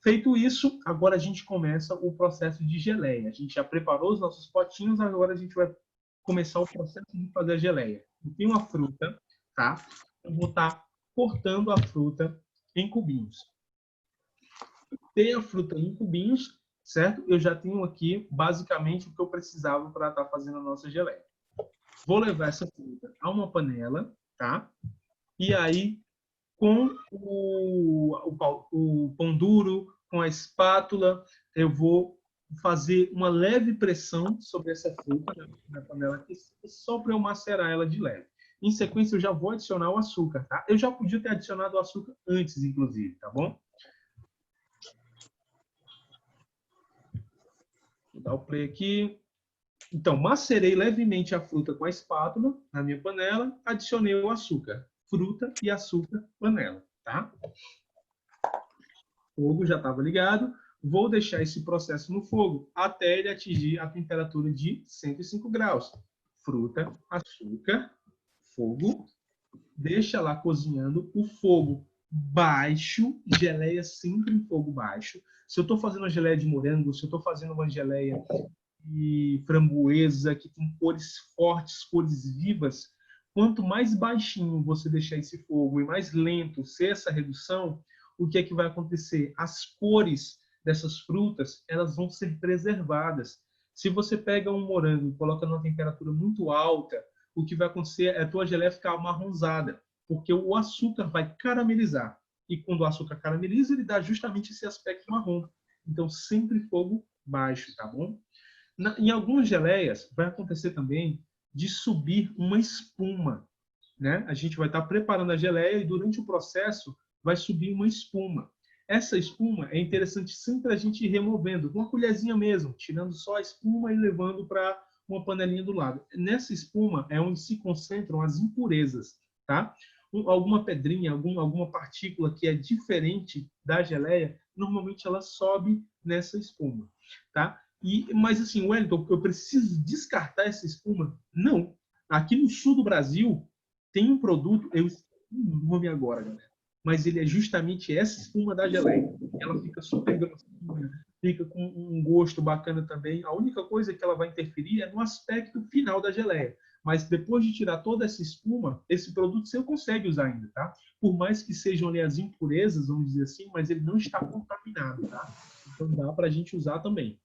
S1: Feito isso, agora a gente começa o processo de geleia. A gente já preparou os nossos potinhos, agora a gente vai começar o processo de fazer a geleia. Eu tenho uma fruta, tá? Eu vou estar cortando a fruta em cubinhos. Tenho a fruta em cubinhos, certo? Eu já tenho aqui, basicamente, o que eu precisava para estar fazendo a nossa geleia. Vou levar essa fruta a uma panela, tá? E aí, com o pão duro, com a espátula, eu vou fazer uma leve pressão sobre essa fruta na panela aqui, só para eu macerar ela de leve. Em sequência, eu já vou adicionar o açúcar, tá? Eu já podia ter adicionado o açúcar antes, inclusive, tá bom? Vou dar o play aqui. Então, macerei levemente a fruta com a espátula na minha panela, adicionei o açúcar. Fruta e açúcar, panela, tá? O fogo já estava ligado. Vou deixar esse processo no fogo até ele atingir a temperatura de 105 graus. Fruta, açúcar, fogo. Deixa lá cozinhando. O fogo baixo, geleia sempre em fogo baixo. Se eu estou fazendo uma geleia de morango, se eu estou fazendo uma geleia de framboesa, que tem cores fortes, cores vivas, quanto mais baixinho você deixar esse fogo e mais lento ser essa redução, o que é que vai acontecer? As cores dessas frutas, elas vão ser preservadas. Se você pega um morango e coloca numa temperatura muito alta, o que vai acontecer é a tua geleia ficar amarronzada, porque o açúcar vai caramelizar. E quando o açúcar carameliza, ele dá justamente esse aspecto marrom. Então, sempre fogo baixo, tá bom? Em algumas geleias, vai acontecer também de subir uma espuma, né? A gente vai estar preparando a geleia e durante o processo vai subir uma espuma. Essa espuma é interessante sempre a gente ir removendo, com uma colherzinha mesmo, tirando só a espuma e levando para uma panelinha do lado. Nessa espuma é onde se concentram as impurezas, tá? Alguma pedrinha, alguma partícula que é diferente da geleia, normalmente ela sobe nessa espuma, tá? Mas assim, Wellington, eu preciso descartar essa espuma? Não. Aqui no sul do Brasil tem um produto, eu esqueci o nome agora, galera, mas ele é justamente essa espuma da geleia. Ela fica super grossinha, fica com um gosto bacana também. A única coisa que ela vai interferir é no aspecto final da geleia. Mas depois de tirar toda essa espuma, esse produto você consegue usar ainda, tá? Por mais que sejam ali as impurezas, vamos dizer assim, mas ele não está contaminado, tá? Então dá para a gente usar também.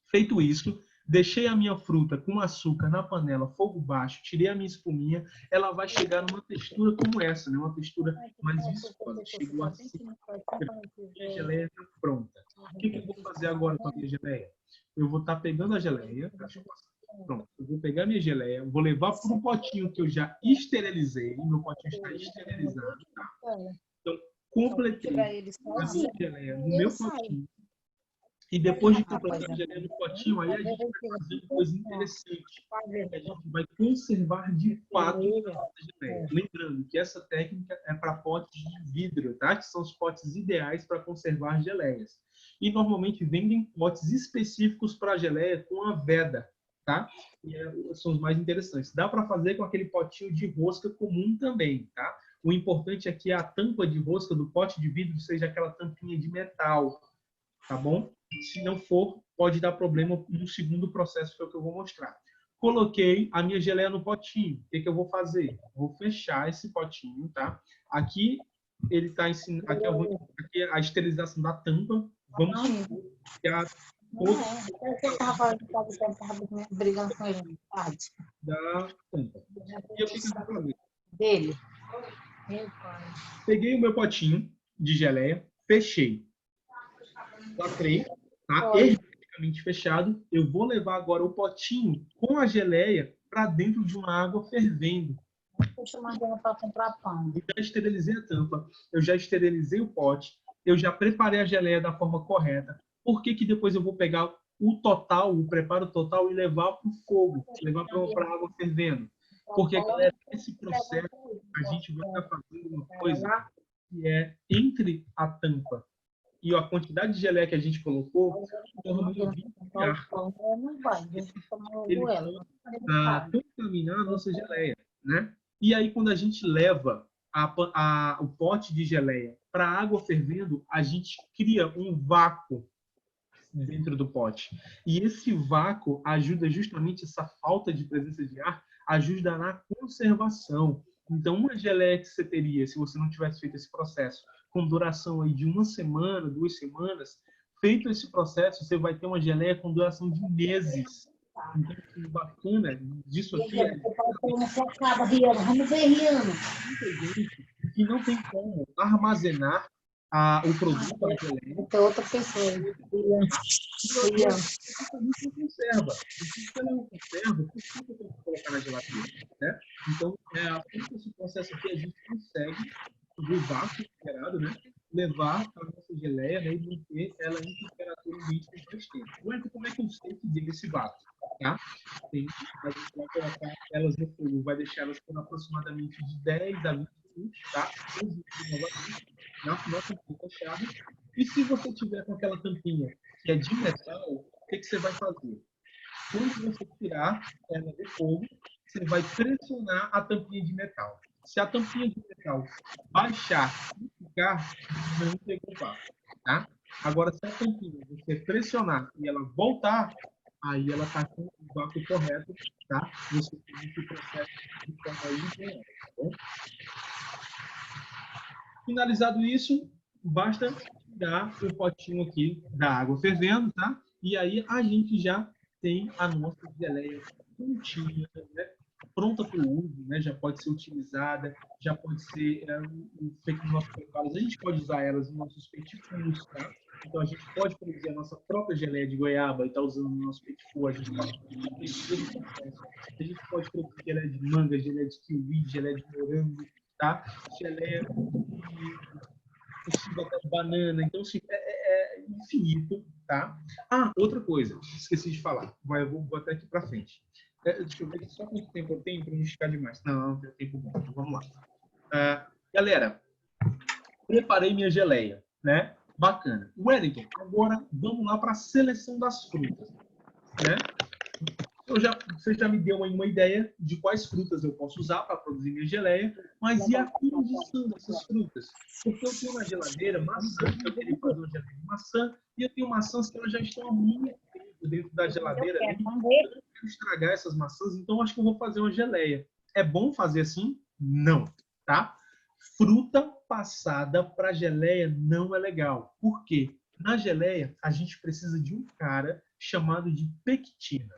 S1: Feito isso, deixei a minha fruta com açúcar na panela, fogo baixo, tirei a minha espuminha, ela vai chegar numa textura como essa, né? Uma textura mais viscosa. Chegou assim, a minha geleia está pronta. O que eu vou fazer agora com a minha geleia? Eu vou estar pegando a geleia, pronto, eu vou pegar a minha geleia, vou levar para um potinho que eu já esterilizei, meu potinho está esterilizado, tá? Então, completei a minha geleia no meu potinho. E depois de completar a geleia no potinho, aí a gente vai fazer uma coisa interessante. A gente vai conservar de fato a geleia. Lembrando que essa técnica é para potes de vidro, tá? Que são os potes ideais para conservar geleias. E normalmente vendem potes específicos para geleia com a veda, tá? E são os mais interessantes. Dá para fazer com aquele potinho de rosca comum também, tá? O importante é que a tampa de rosca do pote de vidro seja aquela tampinha de metal, tá bom? Se não for, pode dar problema no segundo processo, que é o que eu vou mostrar. Coloquei a minha geleia no potinho. O que eu vou fazer? Vou fechar esse potinho, tá? Aqui ele está ensinando. Aqui é a esterilização da tampa. Vamos supor que a
S5: brigando com ele.
S1: da tampa. E o que eu vou fazer?
S5: Dele.
S1: Peguei o meu potinho de geleia, fechei. Lacrei, tá? Hermeticamente fechado. Eu vou levar agora o potinho com a geleia para dentro de uma água fervendo.
S5: Deixa eu mandar ela para comprar pão.
S1: Eu já esterilizei a tampa, eu já esterilizei o pote, eu já preparei a geleia da forma correta. Por que que depois eu vou pegar o total, o preparo total e levar para o fogo, levar para a água fervendo? Porque, galera, nesse processo a gente vai estar fazendo uma coisa que é entre a tampa e a quantidade de geleia que a gente colocou, normalmente contaminar a nossa geleia, né? E aí, quando a gente leva o pote de geleia para a água fervendo, a gente cria um vácuo dentro do pote. E esse vácuo ajuda justamente essa falta de presença de ar, ajuda na conservação. Então, uma geleia que você teria, se você não tivesse feito esse processo, com duração aí de 1 semana, 2 semanas, feito esse processo, você vai ter uma geleia com duração de meses. Então, o bacana disso aqui é que não tem como armazenar o produto da geleia.
S5: Tem outra pessoa.
S1: Não conserva. Se ela não conserva, por que eu tenho que colocar na geladeira? Né? Então, esse processo aqui a gente consegue, do vácuo gerado, né? Levar a nossa geleia, né? E manter ela em temperatura ambiente por mais tempo. Então, como é que eu sei que deu esse vácuo? Tá? A gente vai colocar elas no fogo, vai deixar elas por aproximadamente de 10 a 20 minutos, tá? Na tampinha fechada. E se você tiver com aquela tampinha que é de metal, o que você vai fazer? Quando você tirar ela do fogo, você vai pressionar a tampinha de metal. Se a tampinha de metal baixar e ficar, não pegou o vácuo, tá? Agora, se a tampinha você pressionar e ela voltar, aí ela está com o vácuo correto, tá? Você tem esse processo de forma linear, tá bom? Finalizado isso, basta tirar o potinho aqui da água fervendo, tá? E aí a gente já tem a nossa geleia prontinha, né? Pronta para o uso, né? Já pode ser utilizada, já pode ser feito no nosso preparo. A gente pode usar elas nos nossos petifus, tá? Então a gente pode produzir a nossa própria geleia de goiaba e estar usando no nosso petifu. A gente pode produzir geleia de manga, geleia de kiwi, geleia de morango, tá? Geleia de banana. Então, assim, é infinito, tá? Ah, outra coisa, esqueci de falar. Eu vou botar aqui para frente. Deixa eu ver só quanto tempo eu tenho para não esticar demais. Não tem tempo bom. Então, vamos lá. Galera, preparei minha geleia, né? Bacana. Wellington, agora vamos lá para a seleção das frutas, né? Você já me deu uma ideia de quais frutas eu posso usar para produzir minha geleia, mas e a condição dessas frutas? Porque eu tenho na geladeira maçã, eu queria fazer uma geleia de maçã, e eu tenho maçãs que elas já estão há muito tempo dentro da geladeira. Eu não quero estragar essas maçãs, então acho que eu vou fazer uma geleia. É bom fazer assim? Não, tá? Fruta passada para geleia não é legal. Por quê? Na geleia, a gente precisa de um cara chamado de pectina.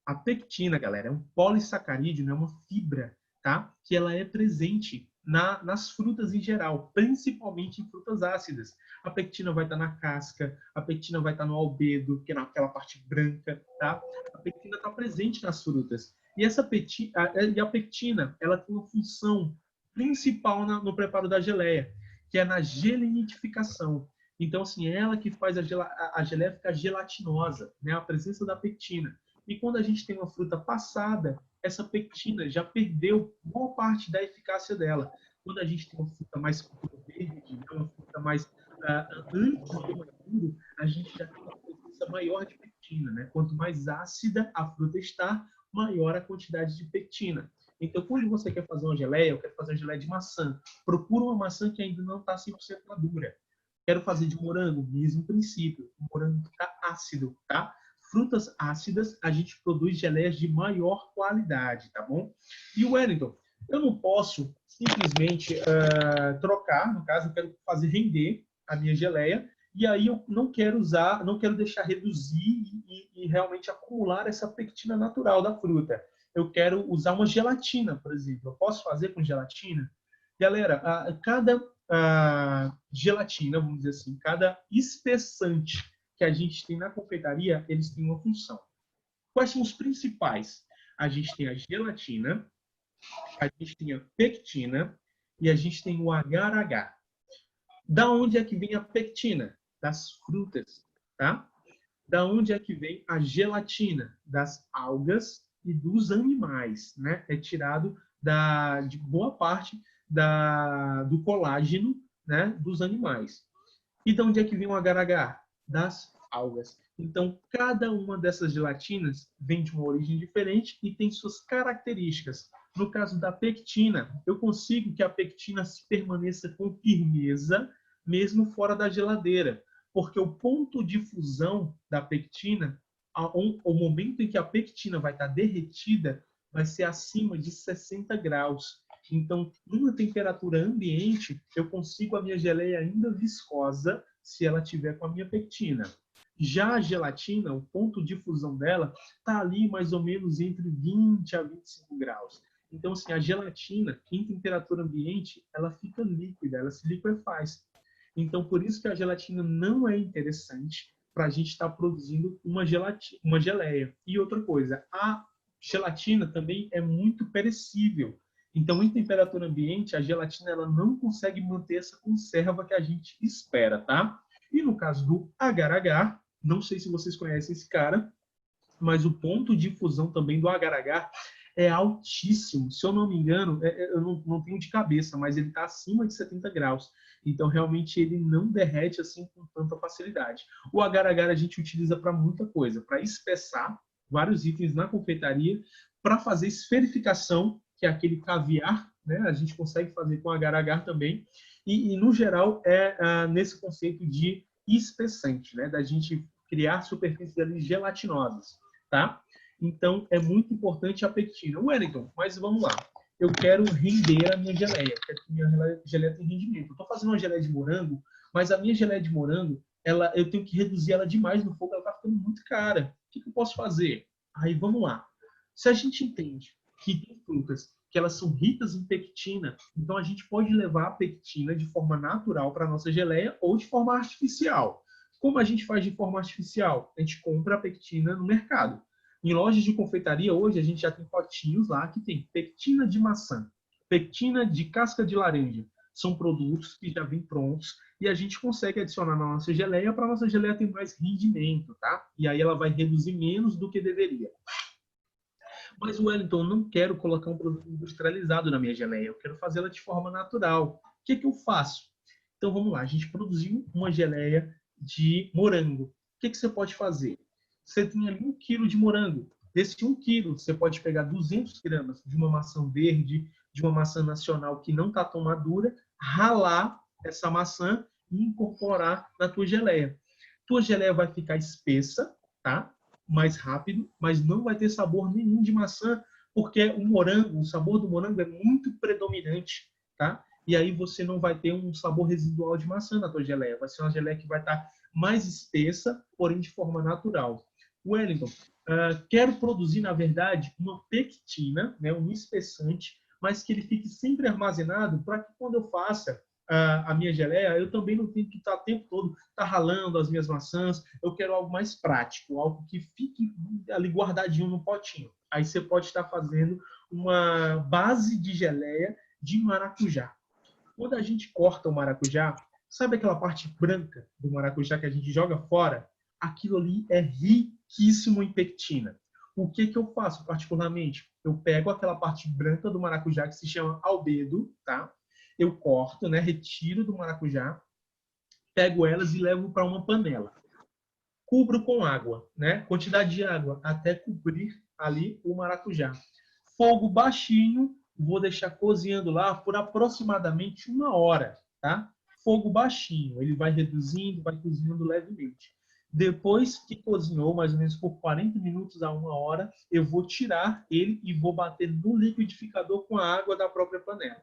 S1: A pectina, galera, é um polissacarídeo, é uma fibra, tá? Que ela é presente nas frutas em geral, principalmente em frutas ácidas. A pectina vai estar na casca, a pectina vai estar no albedo, que é naquela parte branca, tá? A pectina está presente nas frutas. E a pectina, ela tem uma função principal no preparo da geleia, que é na gelinificação. Então, assim, é ela que faz a geleia ficar gelatinosa, né? A presença da pectina. E quando a gente tem uma fruta passada, essa pectina já perdeu boa parte da eficácia dela. Quando a gente tem uma fruta mais verde, uma fruta mais antes do maduro, a gente já tem uma presença maior de pectina, né? Quanto mais ácida a fruta está, maior a quantidade de pectina. Então, quando você quer fazer uma geleia, eu quero fazer uma geleia de maçã, procura uma maçã que ainda não está 100% madura. Quero fazer de morango, mesmo princípio. O morango está ácido, tá? Frutas ácidas, a gente produz geleias de maior qualidade, tá bom? E o Wellington, eu não posso simplesmente trocar, no caso, eu quero fazer render a minha geleia, e aí eu não quero deixar reduzir e realmente acumular essa pectina natural da fruta. Eu quero usar uma gelatina, por exemplo. Eu posso fazer com gelatina? Galera, cada gelatina, vamos dizer assim, cada espessante que a gente tem na confeitaria, eles têm uma função. Quais são os principais? A gente tem a gelatina, a gente tem a pectina e a gente tem o agar-agar. Da onde é que vem a pectina? Das frutas, tá? Da onde é que vem a gelatina? Das algas e dos animais, né? É tirado de boa parte do colágeno, né? Dos animais. E de onde é que vem o agar-agar? Das algas. Então, cada uma dessas gelatinas vem de uma origem diferente e tem suas características. No caso da pectina, eu consigo que a pectina permaneça com firmeza, mesmo fora da geladeira, porque o ponto de fusão da pectina, o momento em que a pectina vai estar derretida, vai ser acima de 60 graus. Então, numa temperatura ambiente, eu consigo a minha geleia ainda viscosa se ela tiver com a minha pectina. Já a gelatina, o ponto de fusão dela está ali mais ou menos entre 20 a 25 graus. Então, assim, a gelatina, em temperatura ambiente, ela fica líquida, ela se liquefaz. Então, por isso que a gelatina não é interessante para a gente estar produzindo uma geleia. E outra coisa, a gelatina também é muito perecível. Então, em temperatura ambiente, a gelatina ela não consegue manter essa conserva que a gente espera, tá? E no caso do agar-agar, não sei se vocês conhecem esse cara, mas o ponto de fusão também do agar-agar é altíssimo. Se eu não me engano, eu não tenho de cabeça, mas ele está acima de 70 graus. Então, realmente, ele não derrete assim com tanta facilidade. O agar-agar a gente utiliza para muita coisa, para espessar vários itens na confeitaria, para fazer esferificação, que é aquele caviar, né? A gente consegue fazer com agar-agar também. E, no geral, nesse conceito de espessante, né? Da gente criar superfícies ali gelatinosas, tá? Então, é muito importante a pectina. Wellington, mas vamos lá. Eu quero render a minha geleia. Quero que minha geleia tenha rendimento. Eu estou fazendo uma geleia de morango, mas a minha geleia de morango, eu tenho que reduzir ela demais no fogo, ela está ficando muito cara. O que eu posso fazer? Aí, vamos lá. Se a gente entende que tem frutas que elas são ricas em pectina, então a gente pode levar a pectina de forma natural para a nossa geleia ou de forma artificial. Como a gente faz de forma artificial? A gente compra a pectina no mercado. Em lojas de confeitaria, hoje, a gente já tem potinhos lá que tem pectina de maçã, pectina de casca de laranja. São produtos que já vêm prontos e a gente consegue adicionar na nossa geleia para a nossa geleia ter mais rendimento, tá? E aí ela vai reduzir menos do que deveria. Mas, Wellington, eu não quero colocar um produto industrializado na minha geleia, eu quero fazê-la de forma natural. O que eu faço? Então, vamos lá. A gente produziu uma geleia de morango. O que você pode fazer? Você tem ali 1 quilo de morango. Desse 1 quilo, você pode pegar 200 gramas de uma maçã verde, de uma maçã nacional que não está tão madura, ralar essa maçã e incorporar na tua geleia. Tua geleia vai ficar espessa, tá? Mais rápido, mas não vai ter sabor nenhum de maçã, porque o sabor do morango é muito predominante, tá? E aí você não vai ter um sabor residual de maçã na tua geleia. Vai ser uma geleia que vai estar mais espessa, porém de forma natural. Wellington, quero produzir, na verdade, uma pectina, né, um espessante, mas que ele fique sempre armazenado para que quando eu faça a minha geleia, eu também não tenho que estar o tempo todo ralando as minhas maçãs. Eu quero algo mais prático, algo que fique ali guardadinho no potinho. Aí você pode estar fazendo uma base de geleia de maracujá. Quando a gente corta o maracujá, sabe aquela parte branca do maracujá que a gente joga fora? Aquilo ali é riquíssimo em pectina. O que eu faço particularmente? Eu pego aquela parte branca do maracujá que se chama albedo, tá? Eu corto, né? Retiro do maracujá, pego elas e levo para uma panela. Cubro com água, né? Quantidade de água até cobrir ali o maracujá. Fogo baixinho, vou deixar cozinhando lá por aproximadamente 1 hora, tá? Fogo baixinho, ele vai reduzindo, vai cozinhando levemente. Depois que cozinhou, mais ou menos por 40 minutos a 1 hora, eu vou tirar ele e vou bater no liquidificador com a água da própria panela.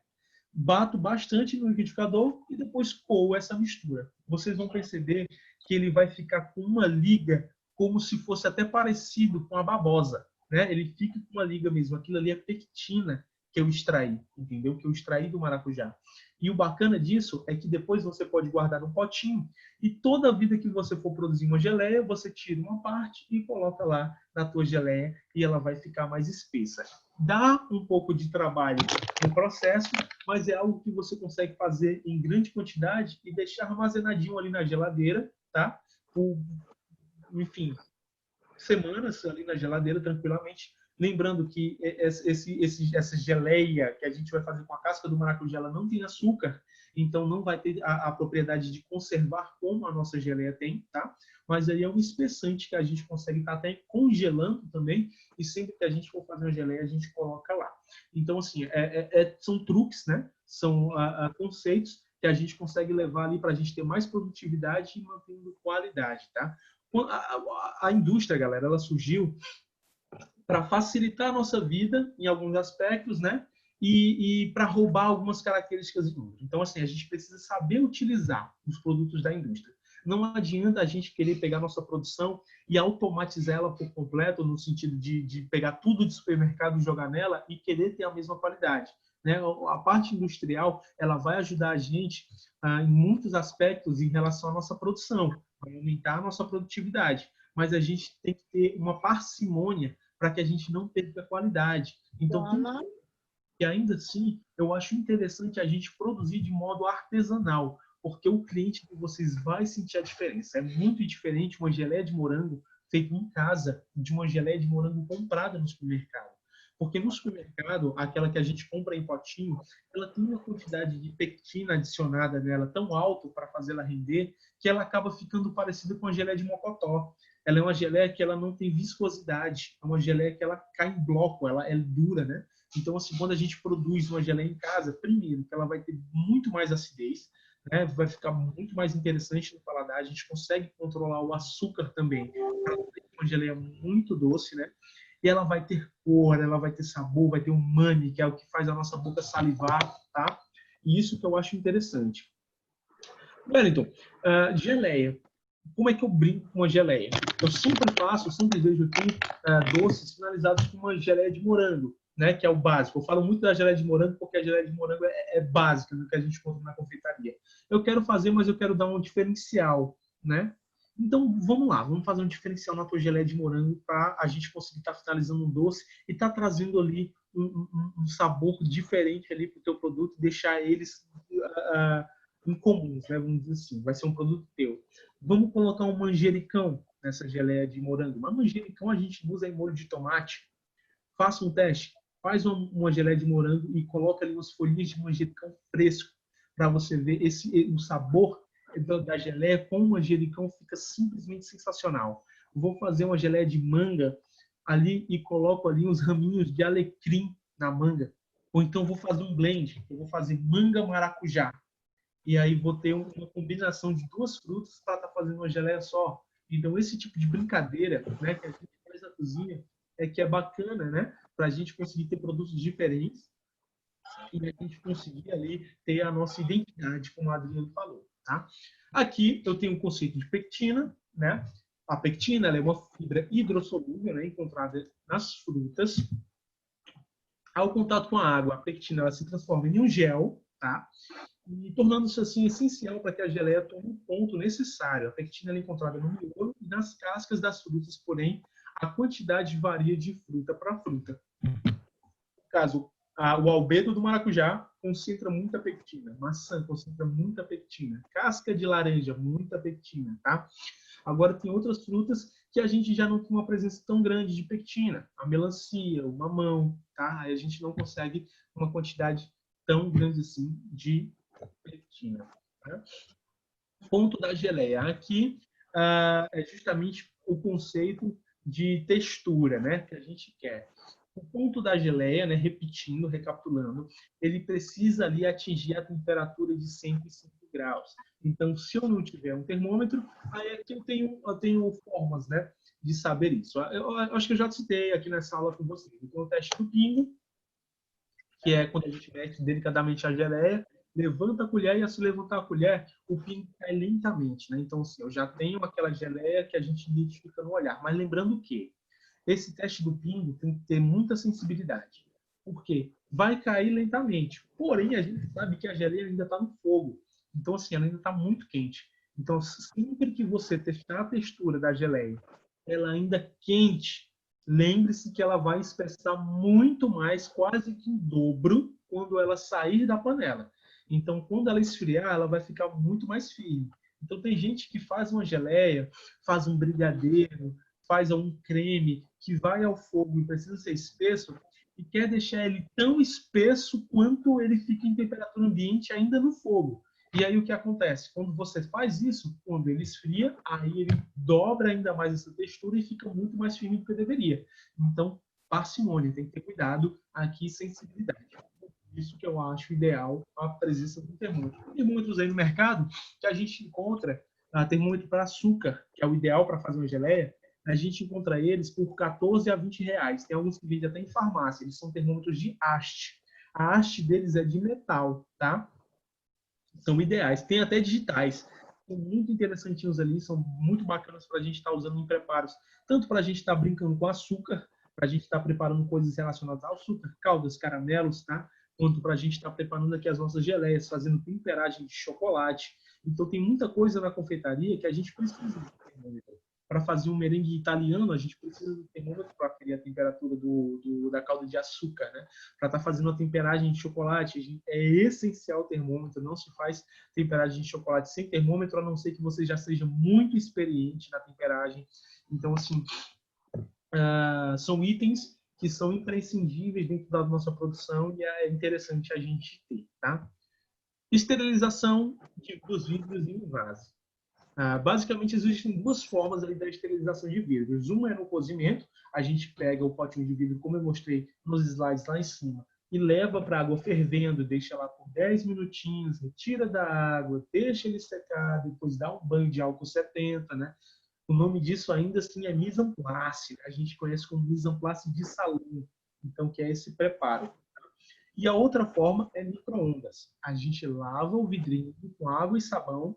S1: Bato bastante no liquidificador e depois coo essa mistura. Vocês vão perceber que ele vai ficar com uma liga como se fosse até parecido com a babosa, né? Ele fica com uma liga mesmo. Aquilo ali é pectina que eu extraí, entendeu? Que eu extraí do maracujá. E o bacana disso é que depois você pode guardar num potinho e toda vida que você for produzir uma geleia, você tira uma parte e coloca lá na tua geleia e ela vai ficar mais espessa. Dá um pouco de trabalho no processo, mas é algo que você consegue fazer em grande quantidade e deixar armazenadinho ali na geladeira, tá? Por, enfim, semanas ali na geladeira tranquilamente. Lembrando que essa geleia que a gente vai fazer com a casca do maracujá, ela não tem açúcar, então não vai ter a propriedade de conservar como a nossa geleia tem, tá? Mas aí é um espessante que a gente consegue estar até congelando também, e sempre que a gente for fazer uma geleia, a gente coloca lá. Então, assim, são truques, né? São conceitos que a gente consegue levar ali para a gente ter mais produtividade e mantendo qualidade, tá? A indústria, galera, ela surgiu para facilitar a nossa vida em alguns aspectos, né? E para roubar algumas características do outro. Então, assim, a gente precisa saber utilizar os produtos da indústria. Não adianta a gente querer pegar nossa produção e automatizar ela por completo, no sentido de pegar tudo de supermercado e jogar nela e querer ter a mesma qualidade, né? A parte industrial, ela vai ajudar a gente em muitos aspectos em relação à nossa produção, vai aumentar a nossa produtividade, mas a gente tem que ter uma parcimônia para que a gente não perca a qualidade. Então, e ainda assim, eu acho interessante a gente produzir de modo artesanal, porque o cliente de vocês vai sentir a diferença. É muito diferente uma geleia de morango feita em casa de uma geleia de morango comprada no supermercado. Porque no supermercado, aquela que a gente compra em potinho, ela tem uma quantidade de pectina adicionada nela tão alto para fazê-la render, que ela acaba ficando parecida com a geleia de mocotó. Ela é uma geleia que ela não tem viscosidade, é uma geleia que ela cai em bloco, ela é dura, né? Então, assim, quando a gente produz uma geleia em casa, primeiro, que ela vai ter muito mais acidez, né? Vai ficar muito mais interessante no paladar, a gente consegue controlar o açúcar também, para ter uma geleia muito doce, né? E ela vai ter cor, ela vai ter sabor, vai ter um umami, que é o que faz a nossa boca salivar, tá? E isso que eu acho interessante. Wellington, geleia. Como é que eu brinco com uma geleia? Eu sempre vejo aqui doces finalizados com uma geleia de morango, né, que é o básico. Eu falo muito da geleia de morango porque a geleia de morango é básica do que a gente compra na confeitaria. Eu quero fazer, mas eu quero dar um diferencial, né? Então, vamos lá, vamos fazer um diferencial na tua geleia de morango para a gente conseguir estar finalizando um doce e estar trazendo ali um sabor diferente ali para o teu produto, deixar eles incomuns, né? Vamos dizer assim, vai ser um produto teu. Vamos colocar um manjericão nessa geleia de morango. Mas manjericão a gente usa em molho de tomate. Faça um teste. Faz uma geleia de morango e coloca ali umas folhinhas de manjericão fresco para você ver o sabor da geleia com o manjericão fica simplesmente sensacional. Vou fazer uma geleia de manga ali e coloco ali uns raminhos de alecrim na manga. Ou então vou fazer um blend. Eu vou fazer manga maracujá. E aí vou ter uma combinação de duas frutas para estar fazendo uma geleia só. Então, esse tipo de brincadeira, né, que a gente faz na cozinha é que é bacana, né, para a gente conseguir ter produtos diferentes e a gente conseguir ali ter a nossa identidade, como a Adriana falou, tá? Aqui eu tenho o conceito de pectina, né? A pectina ela é uma fibra hidrossolúvel, né, encontrada nas frutas. Ao contato com a água, a pectina ela se transforma em um gel, tá? E tornando-se assim essencial para que a geleia tome o ponto necessário. A pectina ela é encontrada no miolo e nas cascas das frutas, porém, a quantidade varia de fruta para fruta. No caso, o albedo do maracujá concentra muita pectina, maçã concentra muita pectina, casca de laranja, muita pectina, tá? Agora, tem outras frutas que a gente já não tem uma presença tão grande de pectina. A melancia, o mamão, tá? Aí a gente não consegue uma quantidade tão grande assim de pectina. Tá? Ponto da geleia. Aqui é justamente o conceito de textura, né? Que a gente quer. O ponto da geleia, né, repetindo, recapitulando, ele precisa ali atingir a temperatura de 105 graus. Então, se eu não tiver um termômetro, aí aqui eu tenho formas, né, de saber isso. Eu acho que eu já citei aqui nessa aula com vocês. Então, o teste do pingo, que é quando a gente mete delicadamente a geleia, levanta a colher e, ao se levantar a colher, o pingo cai lentamente, né? Então, assim, eu já tenho aquela geleia que a gente identifica no olhar. Mas lembrando que esse teste do pingo tem que ter muita sensibilidade. Por quê? Vai cair lentamente. Porém, a gente sabe que a geleia ainda está no fogo. Então, assim, ela ainda está muito quente. Então, sempre que você testar a textura da geleia, ela ainda quente, lembre-se que ela vai espessar muito mais, quase que em dobro, quando ela sair da panela. Então, quando ela esfriar, ela vai ficar muito mais firme. Então, tem gente que faz uma geleia, faz um brigadeiro, faz um creme que vai ao fogo e precisa ser espesso e quer deixar ele tão espesso quanto ele fica em temperatura ambiente ainda no fogo. E aí o que acontece? Quando você faz isso, quando ele esfria, aí ele dobra ainda mais essa textura e fica muito mais firme do que deveria. Então, parcimônia, tem que ter cuidado aqui, sensibilidade. Isso que eu acho ideal a presença do termômetro. Tem termômetros aí no mercado que a gente encontra, termômetro para açúcar, que é o ideal para fazer uma geleia, a gente encontra eles por 14 a 20 reais. Tem alguns que vendem até em farmácia. Eles são termômetros de haste. A haste deles é de metal, tá? São ideais. Tem até digitais. São muito interessantinhos ali, são muito bacanas para a gente estar usando em preparos. Tanto para a gente estar brincando com açúcar, para a gente estar preparando coisas relacionadas ao açúcar, caldas, caramelos, tá? Quanto para a gente estar preparando aqui as nossas geleias, fazendo temperagem de chocolate. Então tem muita coisa na confeitaria que a gente precisa de termômetro. Para fazer um merengue italiano, a gente precisa do termômetro para aferir a temperatura da calda de açúcar, né? Para estar fazendo a temperagem de chocolate, é essencial o termômetro. Não se faz temperagem de chocolate sem termômetro, a não ser que você já seja muito experiente na temperagem. Então, assim, são itens que são imprescindíveis dentro da nossa produção e é interessante a gente ter, tá? Esterilização dos vidros em vaso. Basicamente, existem duas formas da esterilização de vidros. Uma é no cozimento, a gente pega o potinho de vidro, como eu mostrei nos slides lá em cima, e leva para a água fervendo, deixa lá por 10 minutinhos, retira da água, deixa ele secar, depois dá um banho de álcool 70, né? O nome disso ainda assim é mise en place, a gente conhece como mise en place de salão, então que é esse preparo. E a outra forma é micro-ondas. A gente lava o vidrinho com água e sabão,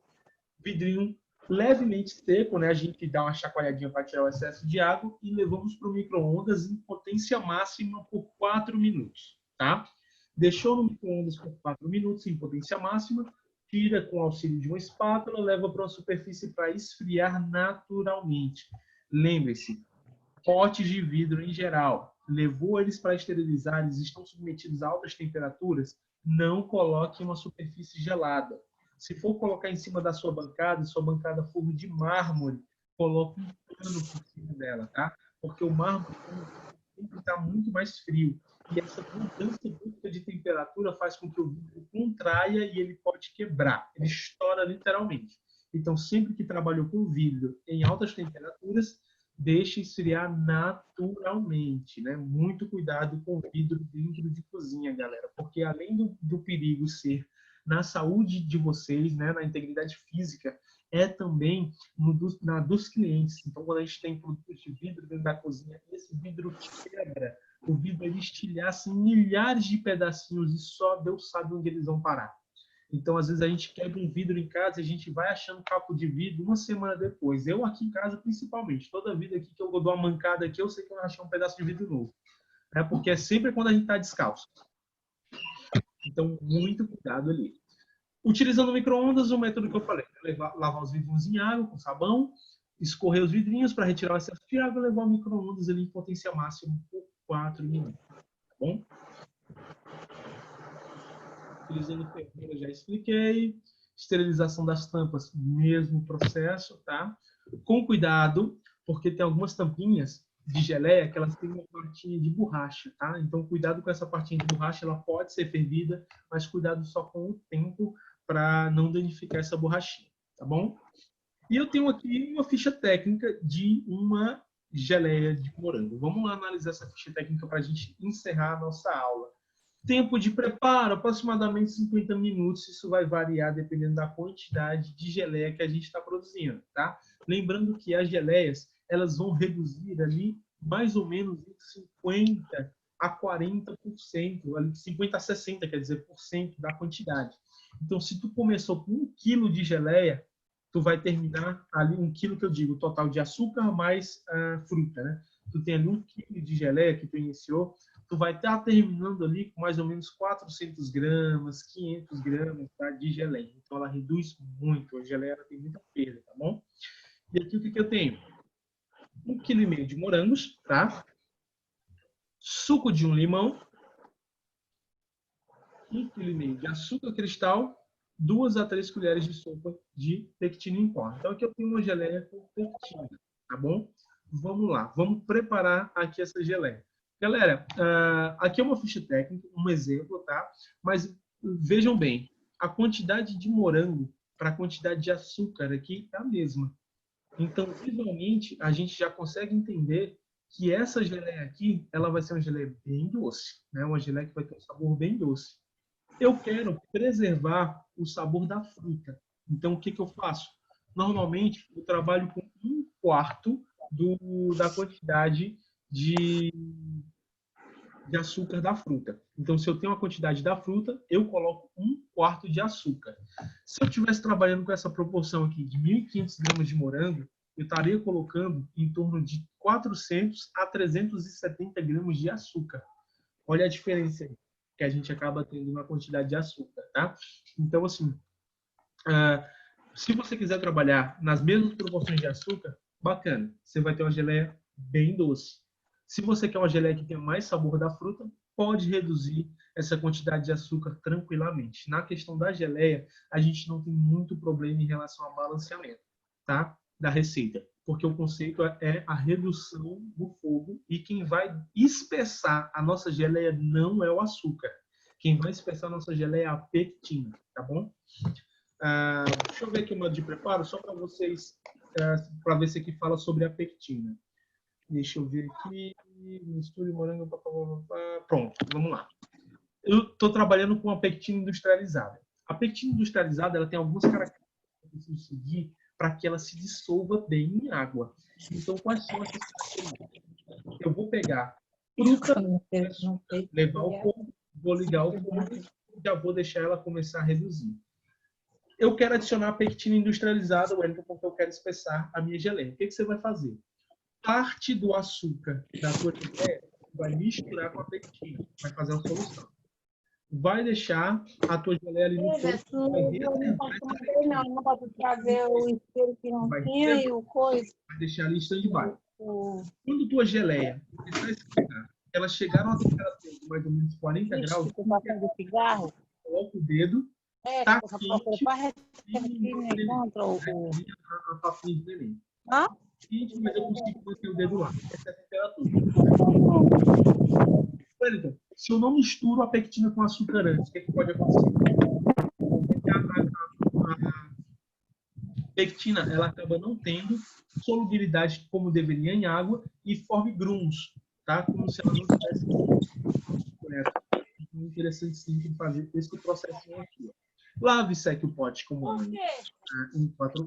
S1: vidrinho levemente seco, né? A gente dá uma chacoalhadinha para tirar o excesso de água e levamos para o micro-ondas em potência máxima por 4 minutos, tá? Deixou no micro-ondas por 4 minutos em potência máxima, tira com o auxílio de uma espátula, leva para uma superfície para esfriar naturalmente. Lembre-se, potes de vidro em geral, levou eles para esterilizar, eles estão submetidos a altas temperaturas, não coloque em uma superfície gelada. Se for colocar em cima da sua bancada, e sua bancada for de mármore, coloque um pano por cima dela, tá? Porque o mármore sempre está muito mais frio. E essa mudança brusca de temperatura faz com que o vidro contraia e ele pode quebrar. Ele estoura literalmente. Então, sempre que trabalhou com vidro em altas temperaturas, deixe esfriar naturalmente, né? Muito cuidado com o vidro dentro de cozinha, galera, porque além do perigo ser na saúde de vocês, né, na integridade física, é também dos clientes. Então, quando a gente tem produtos de vidro dentro da cozinha, esse vidro quebra, o vidro ele estilhaça em milhares de pedacinhos e só Deus sabe onde eles vão parar. Então, às vezes, a gente quebra um vidro em casa e a gente vai achando capo de vidro uma semana depois. Eu aqui em casa, principalmente. Toda vida aqui que eu dou uma mancada aqui, eu sei que eu vou achar um pedaço de vidro novo. Porque é sempre quando a gente está descalço. Então, muito cuidado ali. Utilizando o micro-ondas, o método que eu falei. Lavar os vidrinhos em água com sabão, escorrer os vidrinhos para retirar o excesso de água e levar o micro-ondas ali em potência máxima por 4 minutos. Tá bom? Utilizando fermento, já expliquei. Esterilização das tampas, mesmo processo, tá? Com cuidado, porque tem algumas tampinhas de geleia que elas têm uma partinha de borracha, tá? Então, cuidado com essa partinha de borracha, ela pode ser fervida, mas cuidado só com o tempo para não danificar essa borrachinha, tá bom? E eu tenho aqui uma ficha técnica de uma geleia de morango. Vamos lá analisar essa ficha técnica para a gente encerrar a nossa aula. Tempo de preparo, aproximadamente 50 minutos. Isso vai variar dependendo da quantidade de geleia que a gente está produzindo, tá? Lembrando que as geleias, elas vão reduzir ali mais ou menos 50 a 40%, ali 50 a 60, quer dizer, por cento da quantidade. Então, se tu começou com 1 quilo de geleia, tu vai terminar ali 1 quilo, que eu digo, total de açúcar mais fruta, né? Tu tem ali 1 quilo de geleia que tu iniciou, tu vai estar terminando ali com mais ou menos 400 gramas, 500 gramas, tá, de geleia. Então, ela reduz muito. A geleia tem muita perda, tá bom? E aqui o que eu tenho? 1,5 kg de morangos, tá? Suco de um limão, 1,5 kg de açúcar cristal, 2 a 3 colheres de sopa de pectina em pó. Então, aqui eu tenho uma geleia com pectina, tá bom? Vamos lá, vamos preparar aqui essa geleia. Galera, aqui é uma ficha técnica, um exemplo, tá? Mas vejam bem, a quantidade de morango para a quantidade de açúcar aqui é a mesma. Então, visualmente, a gente já consegue entender que essa geleia aqui, ela vai ser uma geleia bem doce, né? Uma geleia que vai ter um sabor bem doce. Eu quero preservar o sabor da fruta. Então, o que eu faço? Normalmente, eu trabalho com 1/4 da quantidade de açúcar da fruta. Então, se eu tenho a quantidade da fruta, eu coloco 1/4 de açúcar. Se eu estivesse trabalhando com essa proporção aqui de 1.500 gramas de morango, eu estaria colocando em torno de 400 a 370 gramas de açúcar. Olha a diferença aí que a gente acaba tendo na quantidade de açúcar, tá? Então, assim, se você quiser trabalhar nas mesmas proporções de açúcar, bacana, você vai ter uma geleia bem doce. Se você quer uma geleia que tenha mais sabor da fruta, pode reduzir essa quantidade de açúcar tranquilamente. Na questão da geleia, a gente não tem muito problema em relação ao balanceamento, tá? Da receita, porque o conceito é a redução do fogo e quem vai espessar a nossa geleia não é o açúcar. Quem vai espessar a nossa geleia é a pectina, tá bom? Deixa eu ver aqui o modo de preparo, só para vocês, para ver se aqui fala sobre a pectina. Deixa eu ver aqui. Misture morango. Pronto, vamos lá. Eu estou trabalhando com a pectina industrializada. A pectina industrializada ela tem algumas características que eu preciso seguir para que ela se dissolva bem em água. Então, quais são essas características? Eu vou pegar fruta, levar o fogo, vou ligar o fogo e já vou deixar ela começar a reduzir. Eu quero adicionar a pectina industrializada, porque eu quero espessar a minha geleia. O que você vai fazer? Parte do açúcar da tua geleia vai misturar com a pectina, vai fazer a solução. Vai deixar a tua geleia ali no fogo.
S5: Não pode trazer o espelho que não tinha e o coisa.
S1: Vai deixar ali em stand-by. Quando tua geleia começar a esquentar, ela chegar a uma temperatura de mais ou menos 40 graus, coloca o dedo, tá quente, a papinha de neném. Quente, mas eu consigo manter o dedo lá. Essa é a temperatura. Então, se eu não misturo a pectina com açúcar antes, o que pode acontecer? A pectina ela acaba não tendo solubilidade como deveria em água e forme grumos, tá? Como se ela não tivesse correto. É interessante sim fazer esse processo aqui. Lave e seque o pote com morango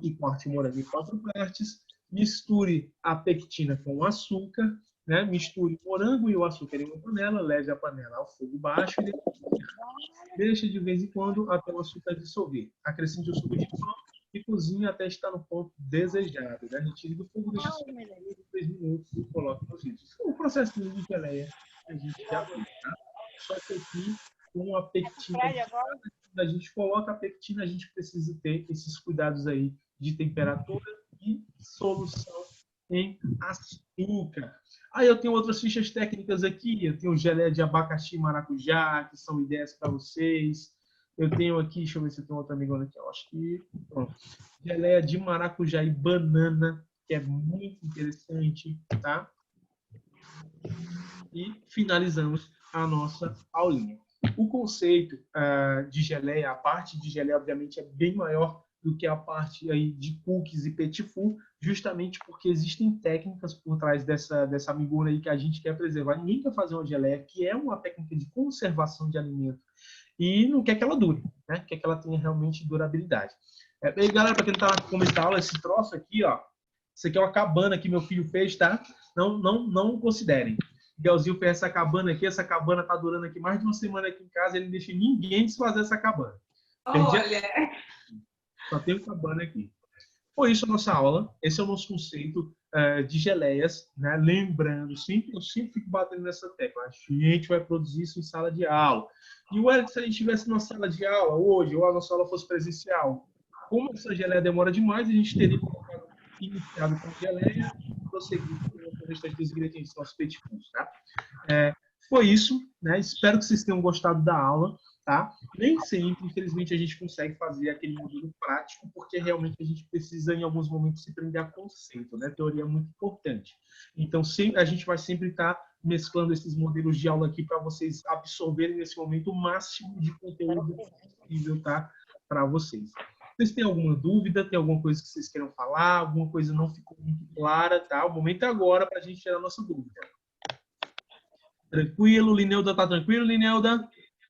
S1: e corte o morango em 4 partes. Misture a pectina com o açúcar né? Misture o morango e o açúcar em uma panela, leve a panela ao fogo baixo e deixe de vez em quando até o açúcar dissolver. Acrescente o suco de limão e cozinhe até estar no ponto desejado, né? Retire do fogo, deixe só 3 minutos e coloque nos vidros. O processo de geleia a gente já fez, tá? Só que aqui, com a pectina, quando a gente coloca a pectina, a gente precisa ter esses cuidados aí de temperatura e solução em açúcar. Aí eu tenho outras fichas técnicas aqui, eu tenho geleia de abacaxi e maracujá, que são ideias para vocês. Eu tenho aqui, deixa eu ver se eu tenho outra amigona aqui, eu acho que... Pronto. Geleia de maracujá e banana, que é muito interessante, tá? E finalizamos a nossa aulinha. O conceito de geleia, a parte de geleia, obviamente, é bem maior do que a parte aí de cookies e petit four, justamente porque existem técnicas por trás dessa amigura aí que a gente quer preservar. Ninguém quer fazer uma geleia que é uma técnica de conservação de alimento e não quer que ela dure, né? Quer que ela tenha realmente durabilidade. E aí, galera, para quem não está começando a aula, esse troço aqui, ó, isso aqui é uma cabana que meu filho fez, tá? Não considerem. O Miguelzinho fez essa cabana aqui, essa cabana tá durando aqui mais de uma semana aqui em casa, ele não deixa ninguém desfazer essa cabana.
S6: Olha,
S1: Só tem cabana aqui. Foi isso a nossa aula. Esse é o nosso conceito de geleias, né? Lembrando, eu sempre fico batendo nessa tecla. A gente vai produzir isso em sala de aula. E o Eric, se a gente estivesse numa sala de aula hoje, ou a nossa aula fosse presencial, como essa geleia demora demais, a gente teria iniciado com a geleia e prosseguido com o restante dos ingredientes, nossos petit fours, tá? Foi isso, né? Espero que vocês tenham gostado da aula, tá? Nem sempre, infelizmente, a gente consegue fazer aquele modelo prático, porque realmente a gente precisa, em alguns momentos, se prender a conceito, né? Teoria é muito importante. Então, a gente vai sempre estar mesclando esses modelos de aula aqui para vocês absorverem nesse momento o máximo de conteúdo possível, tá? Para vocês. Vocês têm alguma dúvida? Tem alguma coisa que vocês queiram falar? Alguma coisa não ficou muito clara, tá? O momento é agora para a gente tirar a nossa dúvida. Tranquilo? Lineuda tá tranquilo, Lineuda?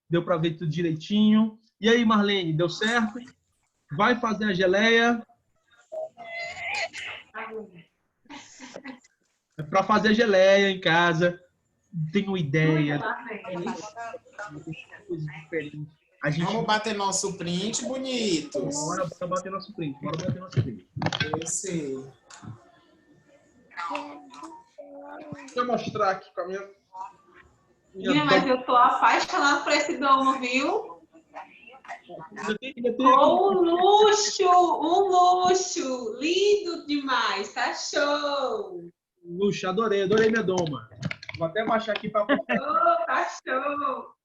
S1: Deu para ver tudo direitinho. E aí, Marlene, deu certo? Vai fazer a geleia? É para fazer a geleia em casa. Tenho ideia. Coisa diferente.
S3: Vamos bater nosso print, bonitos.
S1: Bora bater nosso print. Bora bater nosso print.
S3: Esse.
S1: Deixa eu mostrar aqui com a minha...
S6: mas eu tô apaixonada por esse domo, viu? Um luxo, lindo demais, tá show.
S1: Luxo, adorei minha doma. Vou até baixar aqui para...
S6: Tá show.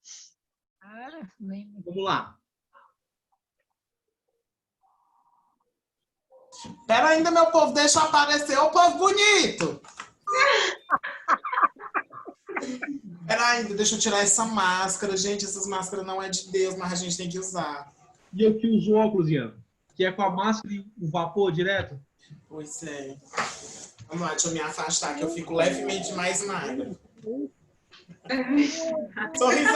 S1: Vamos lá.
S3: Pera ainda, meu povo, deixa eu aparecer. Ô, povo bonito! Pera ainda, deixa eu tirar essa máscara. Gente, essas máscaras não é de Deus, mas a gente tem que usar.
S1: E eu que uso óculos, Ian, que é com a máscara e o vapor direto.
S3: Pois é. Vamos lá, deixa eu me afastar, que eu fico levemente mais magra. Sorrisão!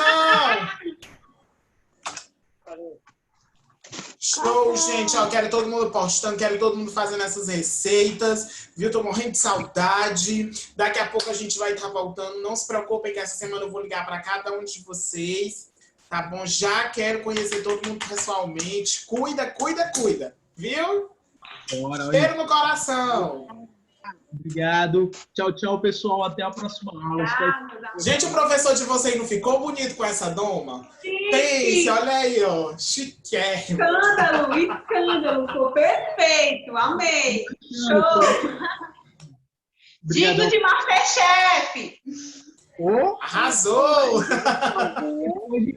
S3: Show, gente. Ó, quero todo mundo postando, quero todo mundo fazendo essas receitas. Viu? Tô morrendo de saudade. Daqui a pouco a gente vai estar voltando. Não se preocupem que essa semana eu vou ligar para cada um de vocês. Tá bom? Já quero conhecer todo mundo pessoalmente. Cuida. Viu?
S1: Bora,
S3: Cheiro no coração.
S1: Obrigado. Tchau, pessoal. Até a próxima aula.
S3: Gente, o professor de vocês não ficou bonito com essa doma? Pense, olha aí, ó. Chiquérrimo.
S6: Escândalo. Ficou perfeito. Amei. Show. Digno de Masterchef.
S1: Oh,
S3: arrasou!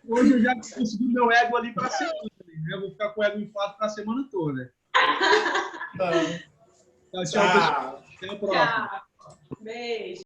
S1: Hoje eu já consegui meu ego ali para a semana. Né? Eu vou ficar com o ego inflado para a semana toda. Tchau, pessoal. Até a próxima.
S6: Tchau. Beijo.